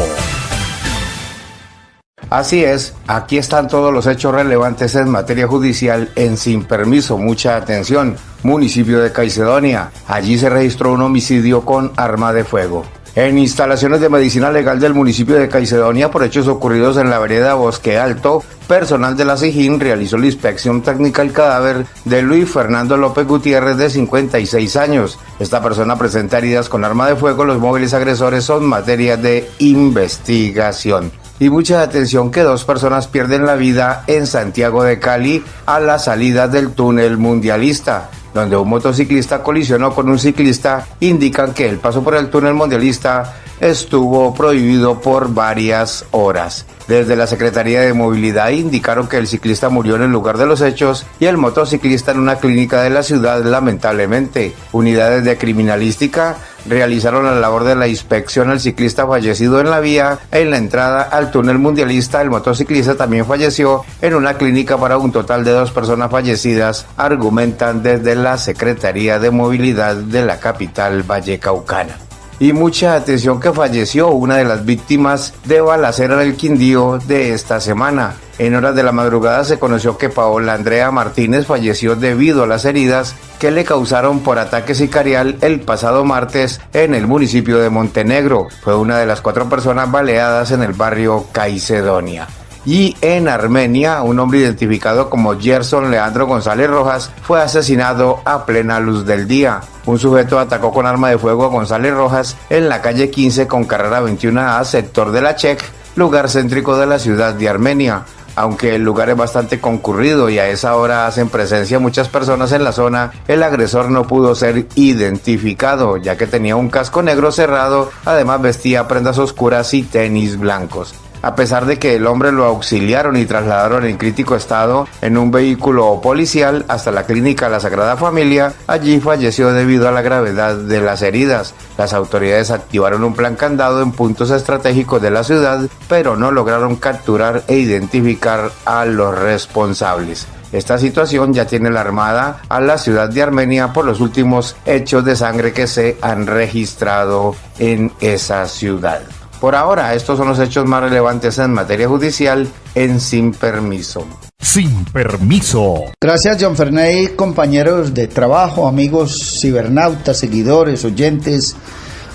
Así es, aquí están todos los hechos relevantes en materia judicial en Sin Permiso. Mucha atención. Municipio de Caicedonia. Allí se registró un homicidio con arma de fuego. En instalaciones de medicina legal del municipio de Caicedonia, por hechos ocurridos en la vereda Bosque Alto, personal de la SIJIN realizó la inspección técnica del cadáver de Luis Fernando López Gutiérrez, de 56 años. Esta persona presenta heridas con arma de fuego. Los móviles agresores son materia de investigación. Y mucha atención que 2 personas pierden la vida en Santiago de Cali a la salida del túnel mundialista, donde un motociclista colisionó con un ciclista. Indican que el paso por el túnel mundialista estuvo prohibido por varias horas. Desde la Secretaría de Movilidad indicaron que el ciclista murió en el lugar de los hechos y el motociclista en una clínica de la ciudad, lamentablemente. Unidades de criminalística realizaron la labor de la inspección al ciclista fallecido en la vía. En la entrada al túnel mundialista, el motociclista también falleció en una clínica para un total de 2 personas fallecidas, argumentan desde la Secretaría de Movilidad de la capital vallecaucana. Y mucha atención que falleció una de las víctimas de balacera del Quindío de esta semana. En horas de la madrugada se conoció que Paola Andrea Martínez falleció debido a las heridas que le causaron por ataque sicarial el pasado martes en el municipio de Montenegro. Fue una de las 4 personas baleadas en el barrio Caicedonia. Y en Armenia, un hombre identificado como Gerson Leandro González Rojas fue asesinado a plena luz del día. Un sujeto atacó con arma de fuego a González Rojas en la calle 15 con carrera 21A, sector de la Chek, lugar céntrico de la ciudad de Armenia. Aunque el lugar es bastante concurrido y a esa hora hacen presencia muchas personas en la zona, el agresor no pudo ser identificado, ya que tenía un casco negro cerrado, además vestía prendas oscuras y tenis blancos. A pesar de que el hombre lo auxiliaron y trasladaron en crítico estado en un vehículo policial hasta la clínica La Sagrada Familia, allí falleció debido a la gravedad de las heridas. Las autoridades activaron un plan candado en puntos estratégicos de la ciudad, pero no lograron capturar e identificar a los responsables. Esta situación ya tiene alarmada a la ciudad de Armenia por los últimos hechos de sangre que se han registrado en esa ciudad. Por ahora, estos son los hechos más relevantes en materia judicial en Sin Permiso. Sin Permiso. Gracias, John Ferney, compañeros de trabajo, amigos cibernautas, seguidores, oyentes,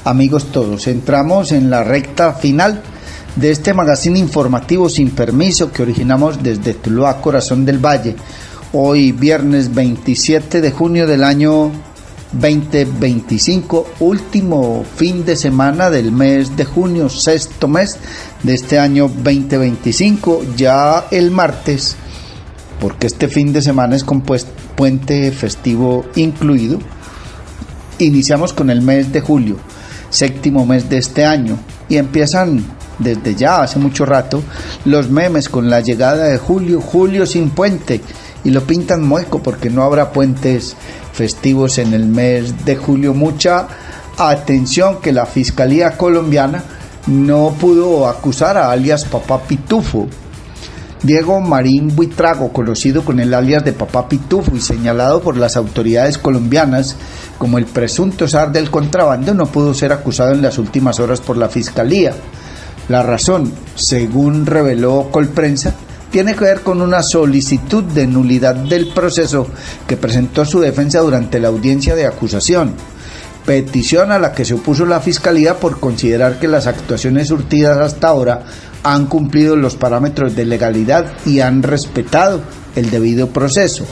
amigos todos. Entramos en la recta final de este magazine informativo Sin Permiso que originamos desde Tuluá, corazón del Valle. Hoy, viernes 27 de junio del año 2025, último fin de semana del mes de junio, sexto mes de este año 2025. Ya el martes, porque este fin de semana es con puente festivo incluido, iniciamos con el mes de julio, séptimo mes de este año, y empiezan desde ya hace mucho rato los memes con la llegada de julio, julio sin puente, y lo pintan mueco porque no habrá puentes festivos en el mes de julio. Mucha atención que la Fiscalía colombiana no pudo acusar a alias Papá Pitufo. Diego Marín Buitrago, conocido con el alias de Papá Pitufo y señalado por las autoridades colombianas como el presunto zar del contrabando, no pudo ser acusado en las últimas horas por la Fiscalía. La razón, según reveló Colprensa, tiene que ver con una solicitud de nulidad del proceso que presentó su defensa durante la audiencia de acusación, petición a la que se opuso la Fiscalía por considerar que las actuaciones surtidas hasta ahora han cumplido los parámetros de legalidad y han respetado el debido proceso.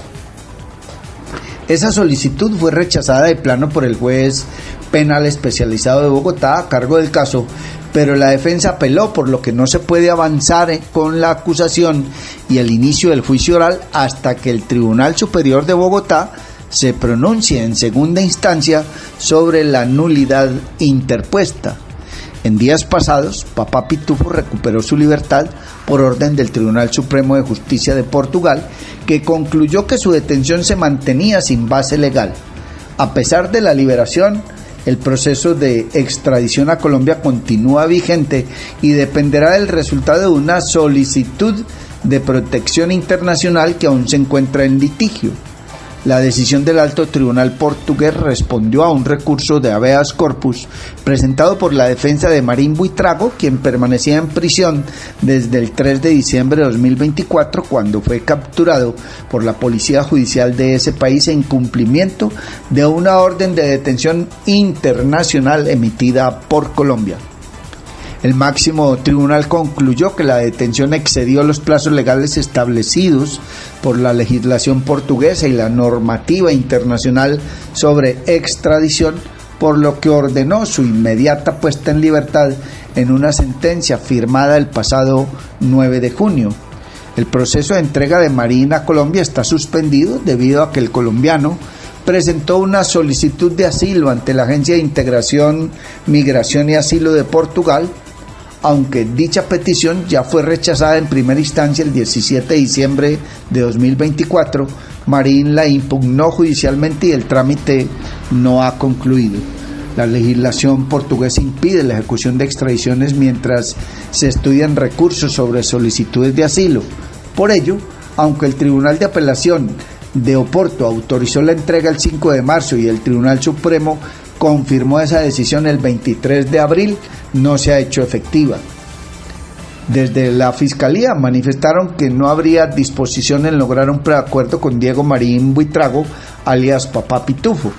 Esa solicitud fue rechazada de plano por el juez penal especializado de Bogotá a cargo del caso, pero la defensa apeló, por lo que no se puede avanzar con la acusación y el inicio del juicio oral hasta que el Tribunal Superior de Bogotá se pronuncie en segunda instancia sobre la nulidad interpuesta. En días pasados, Papá Pitufo recuperó su libertad por orden del Tribunal Supremo de Justicia de Portugal, que concluyó que su detención se mantenía sin base legal. A pesar de la liberación, el proceso de extradición a Colombia continúa vigente y dependerá del resultado de una solicitud de protección internacional que aún se encuentra en litigio. La decisión del Alto Tribunal portugués respondió a un recurso de habeas corpus presentado por la defensa de Marín Buitrago, quien permanecía en prisión desde el 3 de diciembre de 2024, cuando fue capturado por la Policía Judicial de ese país en cumplimiento de una orden de detención internacional emitida por Colombia. El máximo tribunal concluyó que la detención excedió los plazos legales establecidos por la legislación portuguesa y la normativa internacional sobre extradición, por lo que ordenó su inmediata puesta en libertad en una sentencia firmada el pasado 9 de junio. El proceso de entrega de Marín a Colombia está suspendido debido a que el colombiano presentó una solicitud de asilo ante la Agencia de Integración, Migración y Asilo de Portugal, aunque dicha petición ya fue rechazada en primera instancia el 17 de diciembre de 2024, Marín la impugnó judicialmente y el trámite no ha concluido. La legislación portuguesa impide la ejecución de extradiciones mientras se estudian recursos sobre solicitudes de asilo. Por ello, aunque el Tribunal de Apelación de Oporto autorizó la entrega el 5 de marzo y el Tribunal Supremo confirmó esa decisión el 23 de abril, no se ha hecho efectiva. Desde la Fiscalía manifestaron que no habría disposición en lograr un preacuerdo con Diego Marín Buitrago, alias Papá Pitufo.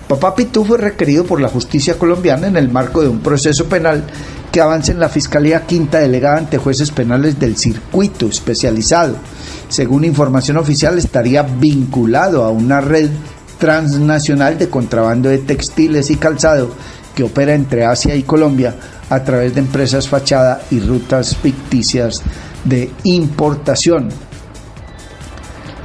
Papá Pitufo es requerido por la justicia colombiana en el marco de un proceso penal que avanza en la Fiscalía Quinta delegada ante jueces penales del circuito especializado. Según información oficial, estaría vinculado a una red transnacional de contrabando de textiles y calzado que opera entre Asia y Colombia a través de empresas fachada y rutas ficticias de importación.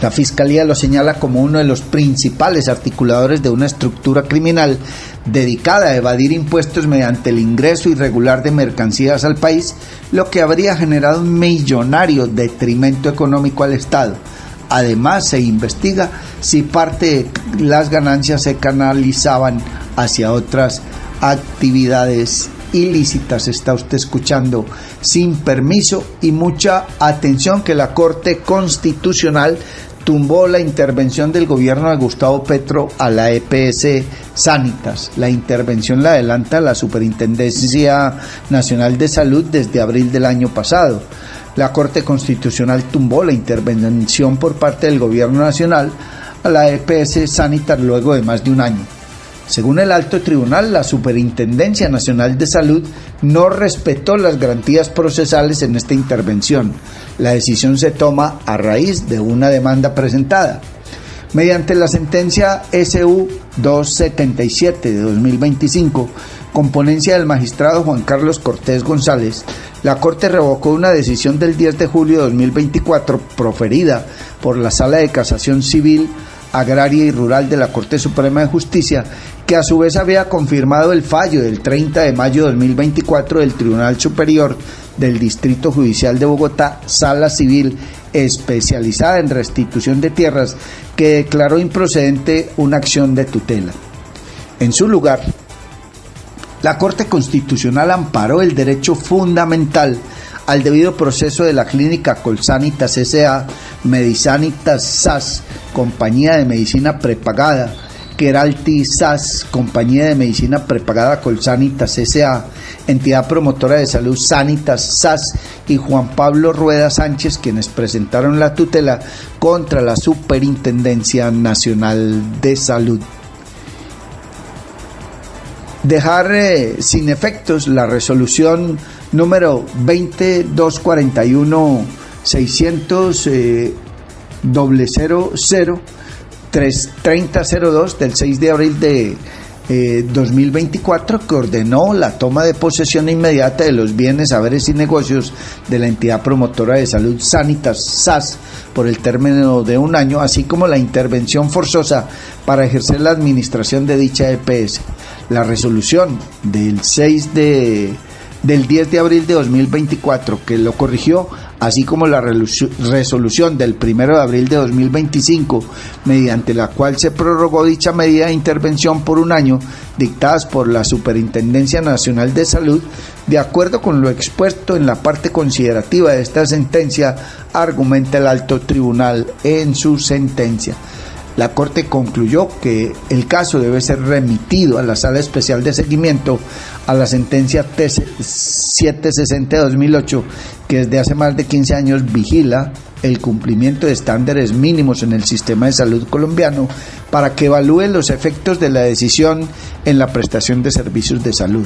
La Fiscalía lo señala como uno de los principales articuladores de una estructura criminal dedicada a evadir impuestos mediante el ingreso irregular de mercancías al país, lo que habría generado un millonario detrimento económico al Estado. Además, se investiga si parte de las ganancias se canalizaban hacia otras actividades ilícitas. Está usted escuchando Sin Permiso, y mucha atención que la Corte Constitucional tumbó la intervención del gobierno de Gustavo Petro a la EPS Sanitas. La intervención la adelanta la Superintendencia Nacional de Salud desde abril del año pasado. La Corte Constitucional tumbó la intervención por parte del gobierno nacional a la EPS Sanitas luego de más de un año. Según el alto tribunal, la Superintendencia Nacional de Salud no respetó las garantías procesales en esta intervención. La decisión se toma a raíz de una demanda presentada. Mediante la sentencia SU 277 de 2025, con ponencia del magistrado Juan Carlos Cortés González, la Corte revocó una decisión del 10 de julio de 2024 proferida por la Sala de Casación Civil, Agraria y Rural de la Corte Suprema de Justicia, que a su vez había confirmado el fallo del 30 de mayo de 2024 del Tribunal Superior del Distrito Judicial de Bogotá, Sala Civil especializada en restitución de tierras, que declaró improcedente una acción de tutela. En su lugar, la Corte Constitucional amparó el derecho fundamental al debido proceso de la clínica Colsanitas S.A., Medisanitas SAS, Compañía de Medicina Prepagada, Keralty SAS, Compañía de Medicina Prepagada Colsanitas S.A., Entidad Promotora de Salud Sanitas SAS, y Juan Pablo Rueda Sánchez, quienes presentaron la tutela contra la Superintendencia Nacional de Salud. Dejar sin efectos la resolución número 20-241-600-3002 del 6 de abril de 2024, que ordenó la toma de posesión inmediata de los bienes, haberes y negocios de la entidad promotora de salud Sanitas SAS por el término de un año, así como la intervención forzosa para ejercer la administración de dicha EPS. La resolución del 10 de abril de 2024, que lo corrigió, así como la resolución del 1 de abril de 2025, mediante la cual se prorrogó dicha medida de intervención por un año, dictadas por la Superintendencia Nacional de Salud, de acuerdo con lo expuesto en la parte considerativa de esta sentencia, argumenta el alto tribunal en su sentencia. La Corte concluyó que el caso debe ser remitido a la Sala Especial de Seguimiento a la sentencia T760 de 2008, que desde hace más de 15 años vigila el cumplimiento de estándares mínimos en el sistema de salud colombiano para que evalúe los efectos de la decisión en la prestación de servicios de salud.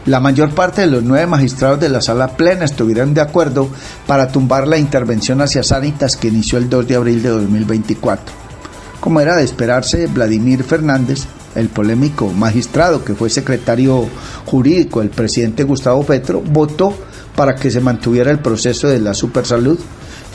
La mayor parte de los 9 magistrados de la Sala Plena estuvieron de acuerdo para tumbar la intervención hacia Sanitas que inició el 2 de abril de 2024. Como era de esperarse, Vladimir Fernández, el polémico magistrado que fue secretario jurídico del presidente Gustavo Petro, votó para que se mantuviera el proceso de la Supersalud.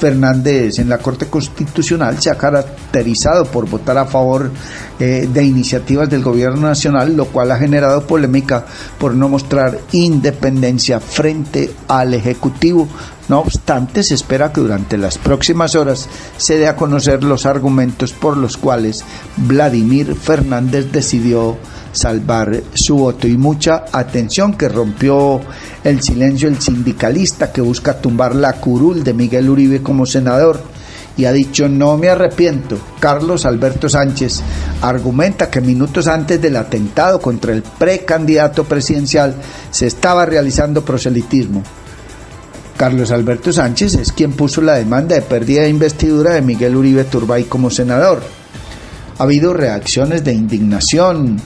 Fernández en la Corte Constitucional se ha caracterizado por votar a favor de iniciativas del gobierno nacional, lo cual ha generado polémica por no mostrar independencia frente al Ejecutivo. No obstante, se espera que durante las próximas horas se dé a conocer los argumentos por los cuales Vladimir Fernández decidió salvar su voto. Y mucha atención, que rompió el silencio el sindicalista que busca tumbar la curul de Miguel Uribe como senador y ha dicho: no me arrepiento. Carlos Alberto Sánchez argumenta que minutos antes del atentado contra el precandidato presidencial se estaba realizando proselitismo. Carlos Alberto Sánchez es quien puso la demanda de pérdida de investidura de Miguel Uribe Turbay como senador. Ha habido reacciones de indignación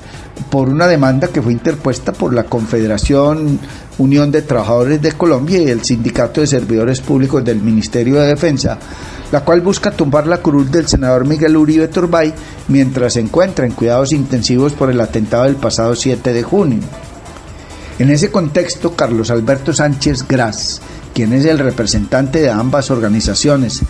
por una demanda que fue interpuesta por la Confederación Unión de Trabajadores de Colombia y el Sindicato de Servidores Públicos del Ministerio de Defensa, la cual busca tumbar la curul del senador Miguel Uribe Turbay mientras se encuentra en cuidados intensivos por el atentado del pasado 7 de junio. En ese contexto, Carlos Alberto Sánchez Gras, quien es el representante de ambas organizaciones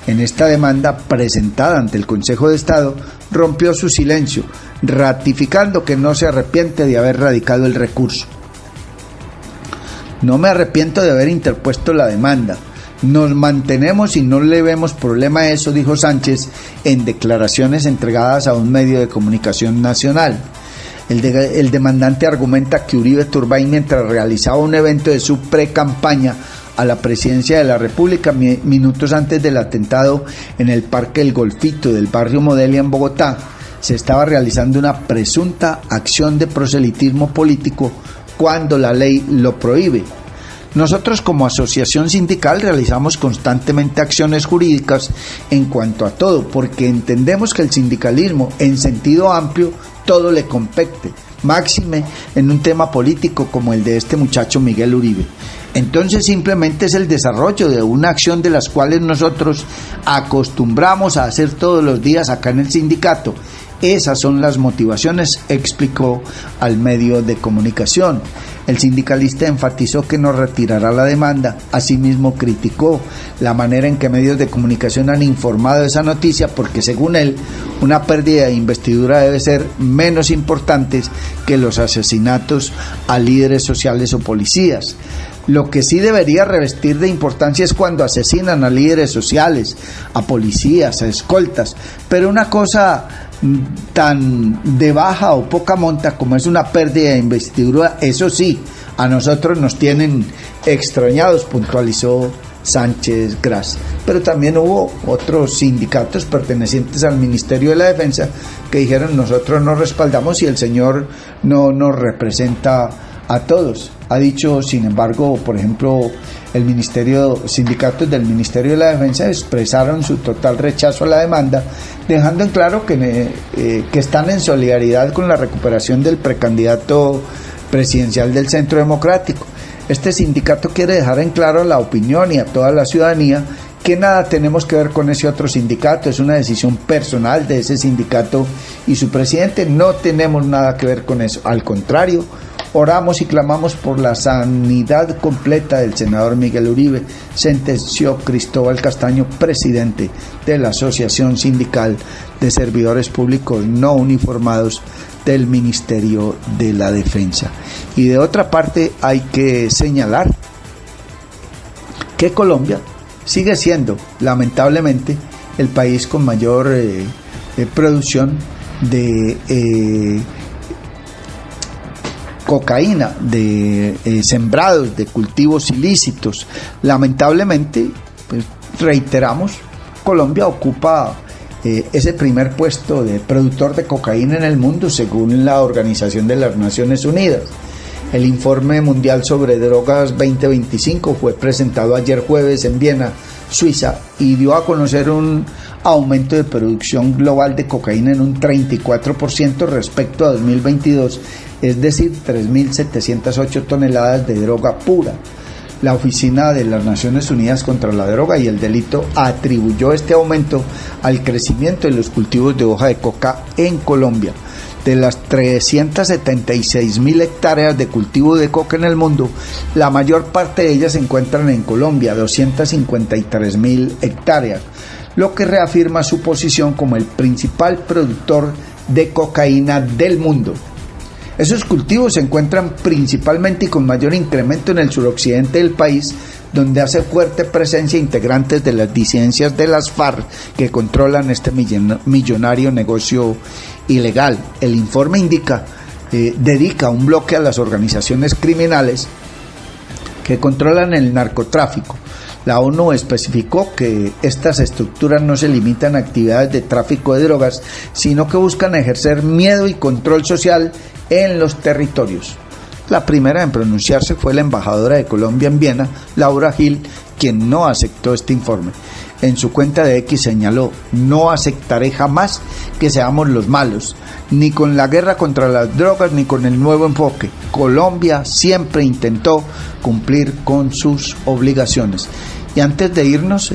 en esta demanda presentada ante el Consejo de Estado, rompió su silencio, ratificando que no se arrepiente de haber radicado el recurso. No me arrepiento de haber interpuesto la demanda. Nos mantenemos y no le vemos problema a eso, dijo Sánchez en declaraciones entregadas a un medio de comunicación nacional. El demandante argumenta que Uribe Turbay, mientras realizaba un evento de su pre-campaña a la presidencia de la República, minutos antes del atentado en el Parque El Golfito del barrio Modelia en Bogotá, se estaba realizando una presunta acción de proselitismo político cuando la ley lo prohíbe. Nosotros como asociación sindical realizamos constantemente acciones jurídicas en cuanto a todo, porque entendemos que el sindicalismo en sentido amplio todo le compete, máxime en un tema político como el de este muchacho Miguel Uribe. Entonces simplemente es el desarrollo de una acción de las cuales nosotros acostumbramos a hacer todos los días acá en el sindicato. Esas son las motivaciones, explicó al medio de comunicación. El sindicalista enfatizó que no retirará la demanda. Asimismo, criticó la manera en que medios de comunicación han informado esa noticia, porque según él, una pérdida de investidura debe ser menos importante que los asesinatos a líderes sociales o policías. Lo que sí debería revestir de importancia es cuando asesinan a líderes sociales, a policías, a escoltas, pero una cosa tan de baja o poca monta como es una pérdida de investidura, eso sí, a nosotros nos tienen extrañados, puntualizó Sánchez Gras. Pero también hubo otros sindicatos pertenecientes al Ministerio de la Defensa que dijeron: nosotros no respaldamos y el señor no nos representa a todos. Ha dicho, sin embargo, por ejemplo, sindicatos del Ministerio de la Defensa expresaron su total rechazo a la demanda, dejando en claro que están en solidaridad con la recuperación del precandidato presidencial del Centro Democrático. Este sindicato quiere dejar en claro a la opinión y a toda la ciudadanía que nada tenemos que ver con ese otro sindicato, es una decisión personal de ese sindicato y su presidente, no tenemos nada que ver con eso, al contrario, oramos y clamamos por la sanidad completa del senador Miguel Uribe, sentenció Cristóbal Castaño, presidente de la Asociación Sindical de Servidores Públicos No Uniformados del Ministerio de la Defensa. Y de otra parte hay que señalar que Colombia sigue siendo, lamentablemente, el país con mayor producción de cocaína, de sembrados, de cultivos ilícitos. Lamentablemente, pues, reiteramos, Colombia ocupa ese primer puesto de productor de cocaína en el mundo, según la Organización de las Naciones Unidas. El Informe Mundial sobre Drogas 2025 fue presentado ayer jueves en Viena, Suiza, y dio a conocer un aumento de producción global de cocaína en un 34% respecto a 2022, es decir, 3.708 toneladas de droga pura. La Oficina de las Naciones Unidas contra la Droga y el Delito atribuyó este aumento al crecimiento de los cultivos de hoja de coca en Colombia. de las 376.000 hectáreas de cultivo de coca en el mundo, la mayor parte de ellas se encuentran en Colombia, 253.000 hectáreas, lo que reafirma su posición como el principal productor de cocaína del mundo. Esos cultivos se encuentran principalmente y con mayor incremento en el suroccidente del país, donde hace fuerte presencia integrantes de las disidencias de las FARC que controlan este millonario negocio ilegal. El informe dedica un bloque a las organizaciones criminales que controlan el narcotráfico. La ONU especificó que estas estructuras no se limitan a actividades de tráfico de drogas, sino que buscan ejercer miedo y control social en los territorios. La primera en pronunciarse fue la embajadora de Colombia en Viena, Laura Gil, quien no aceptó este informe. En su cuenta de X señaló: no aceptaré jamás que seamos los malos, ni con la guerra contra las drogas ni con el nuevo enfoque. Colombia siempre intentó cumplir con sus obligaciones. Y antes de irnos,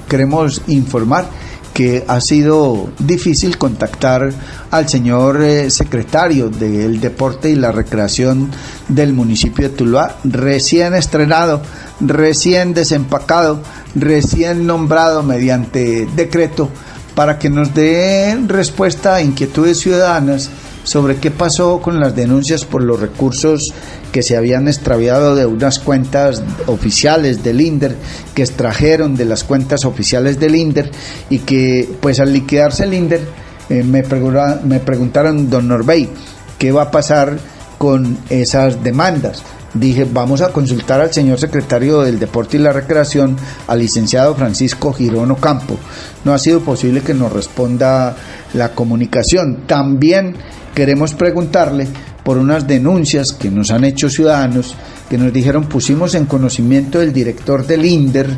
queremos informar que ha sido difícil contactar al señor secretario del Deporte y la Recreación del municipio de Tuluá, recién estrenado, recién desempacado, recién nombrado mediante decreto, para que nos dé respuesta a inquietudes ciudadanas sobre qué pasó con las denuncias por los recursos que se habían extraviado de unas cuentas oficiales del INDER, que extrajeron de las cuentas oficiales del INDER, y que pues al liquidarse el INDER me preguntaron, don Norbey, ¿qué va a pasar con esas demandas? Dije, vamos a consultar al señor secretario del Deporte y la Recreación, al licenciado Francisco Girón Ocampo. No ha sido posible que nos responda la comunicación. También queremos preguntarle por unas denuncias que nos han hecho ciudadanos, que nos dijeron: pusimos en conocimiento del director del INDER,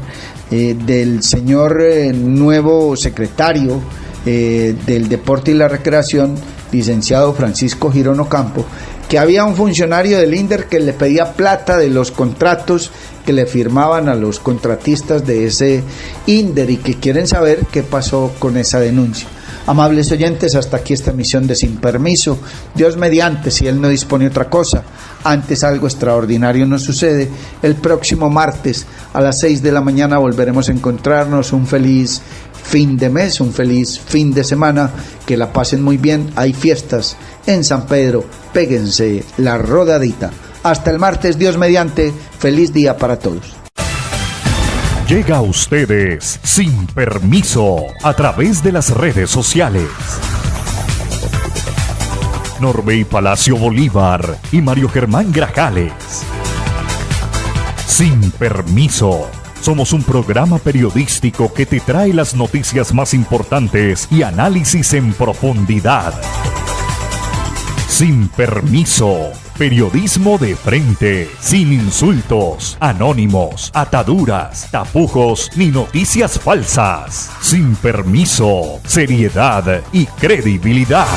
del señor nuevo secretario del Deporte y la Recreación, licenciado Francisco Girón Ocampo, que había un funcionario del INDER que le pedía plata de los contratos que le firmaban a los contratistas de ese INDER, y que quieren saber qué pasó con esa denuncia. Amables oyentes, hasta aquí esta emisión de Sin Permiso. Dios mediante, si Él no dispone otra cosa, antes algo extraordinario nos sucede. El próximo martes a las 6 de la mañana volveremos a encontrarnos. Un feliz fin de mes, un feliz fin de semana, que la pasen muy bien. Hay fiestas en San Pedro, péguense la rodadita. Hasta el martes, Dios mediante, feliz día para todos. Llega a ustedes Sin Permiso a través de las redes sociales. Norbey Palacio Bolívar y Mario Germán Grajales. Sin Permiso. Somos un programa periodístico que te trae las noticias más importantes y análisis en profundidad. Sin Permiso. Periodismo de frente, sin insultos, anónimos, ataduras, tapujos ni noticias falsas. Sin Permiso, seriedad y credibilidad.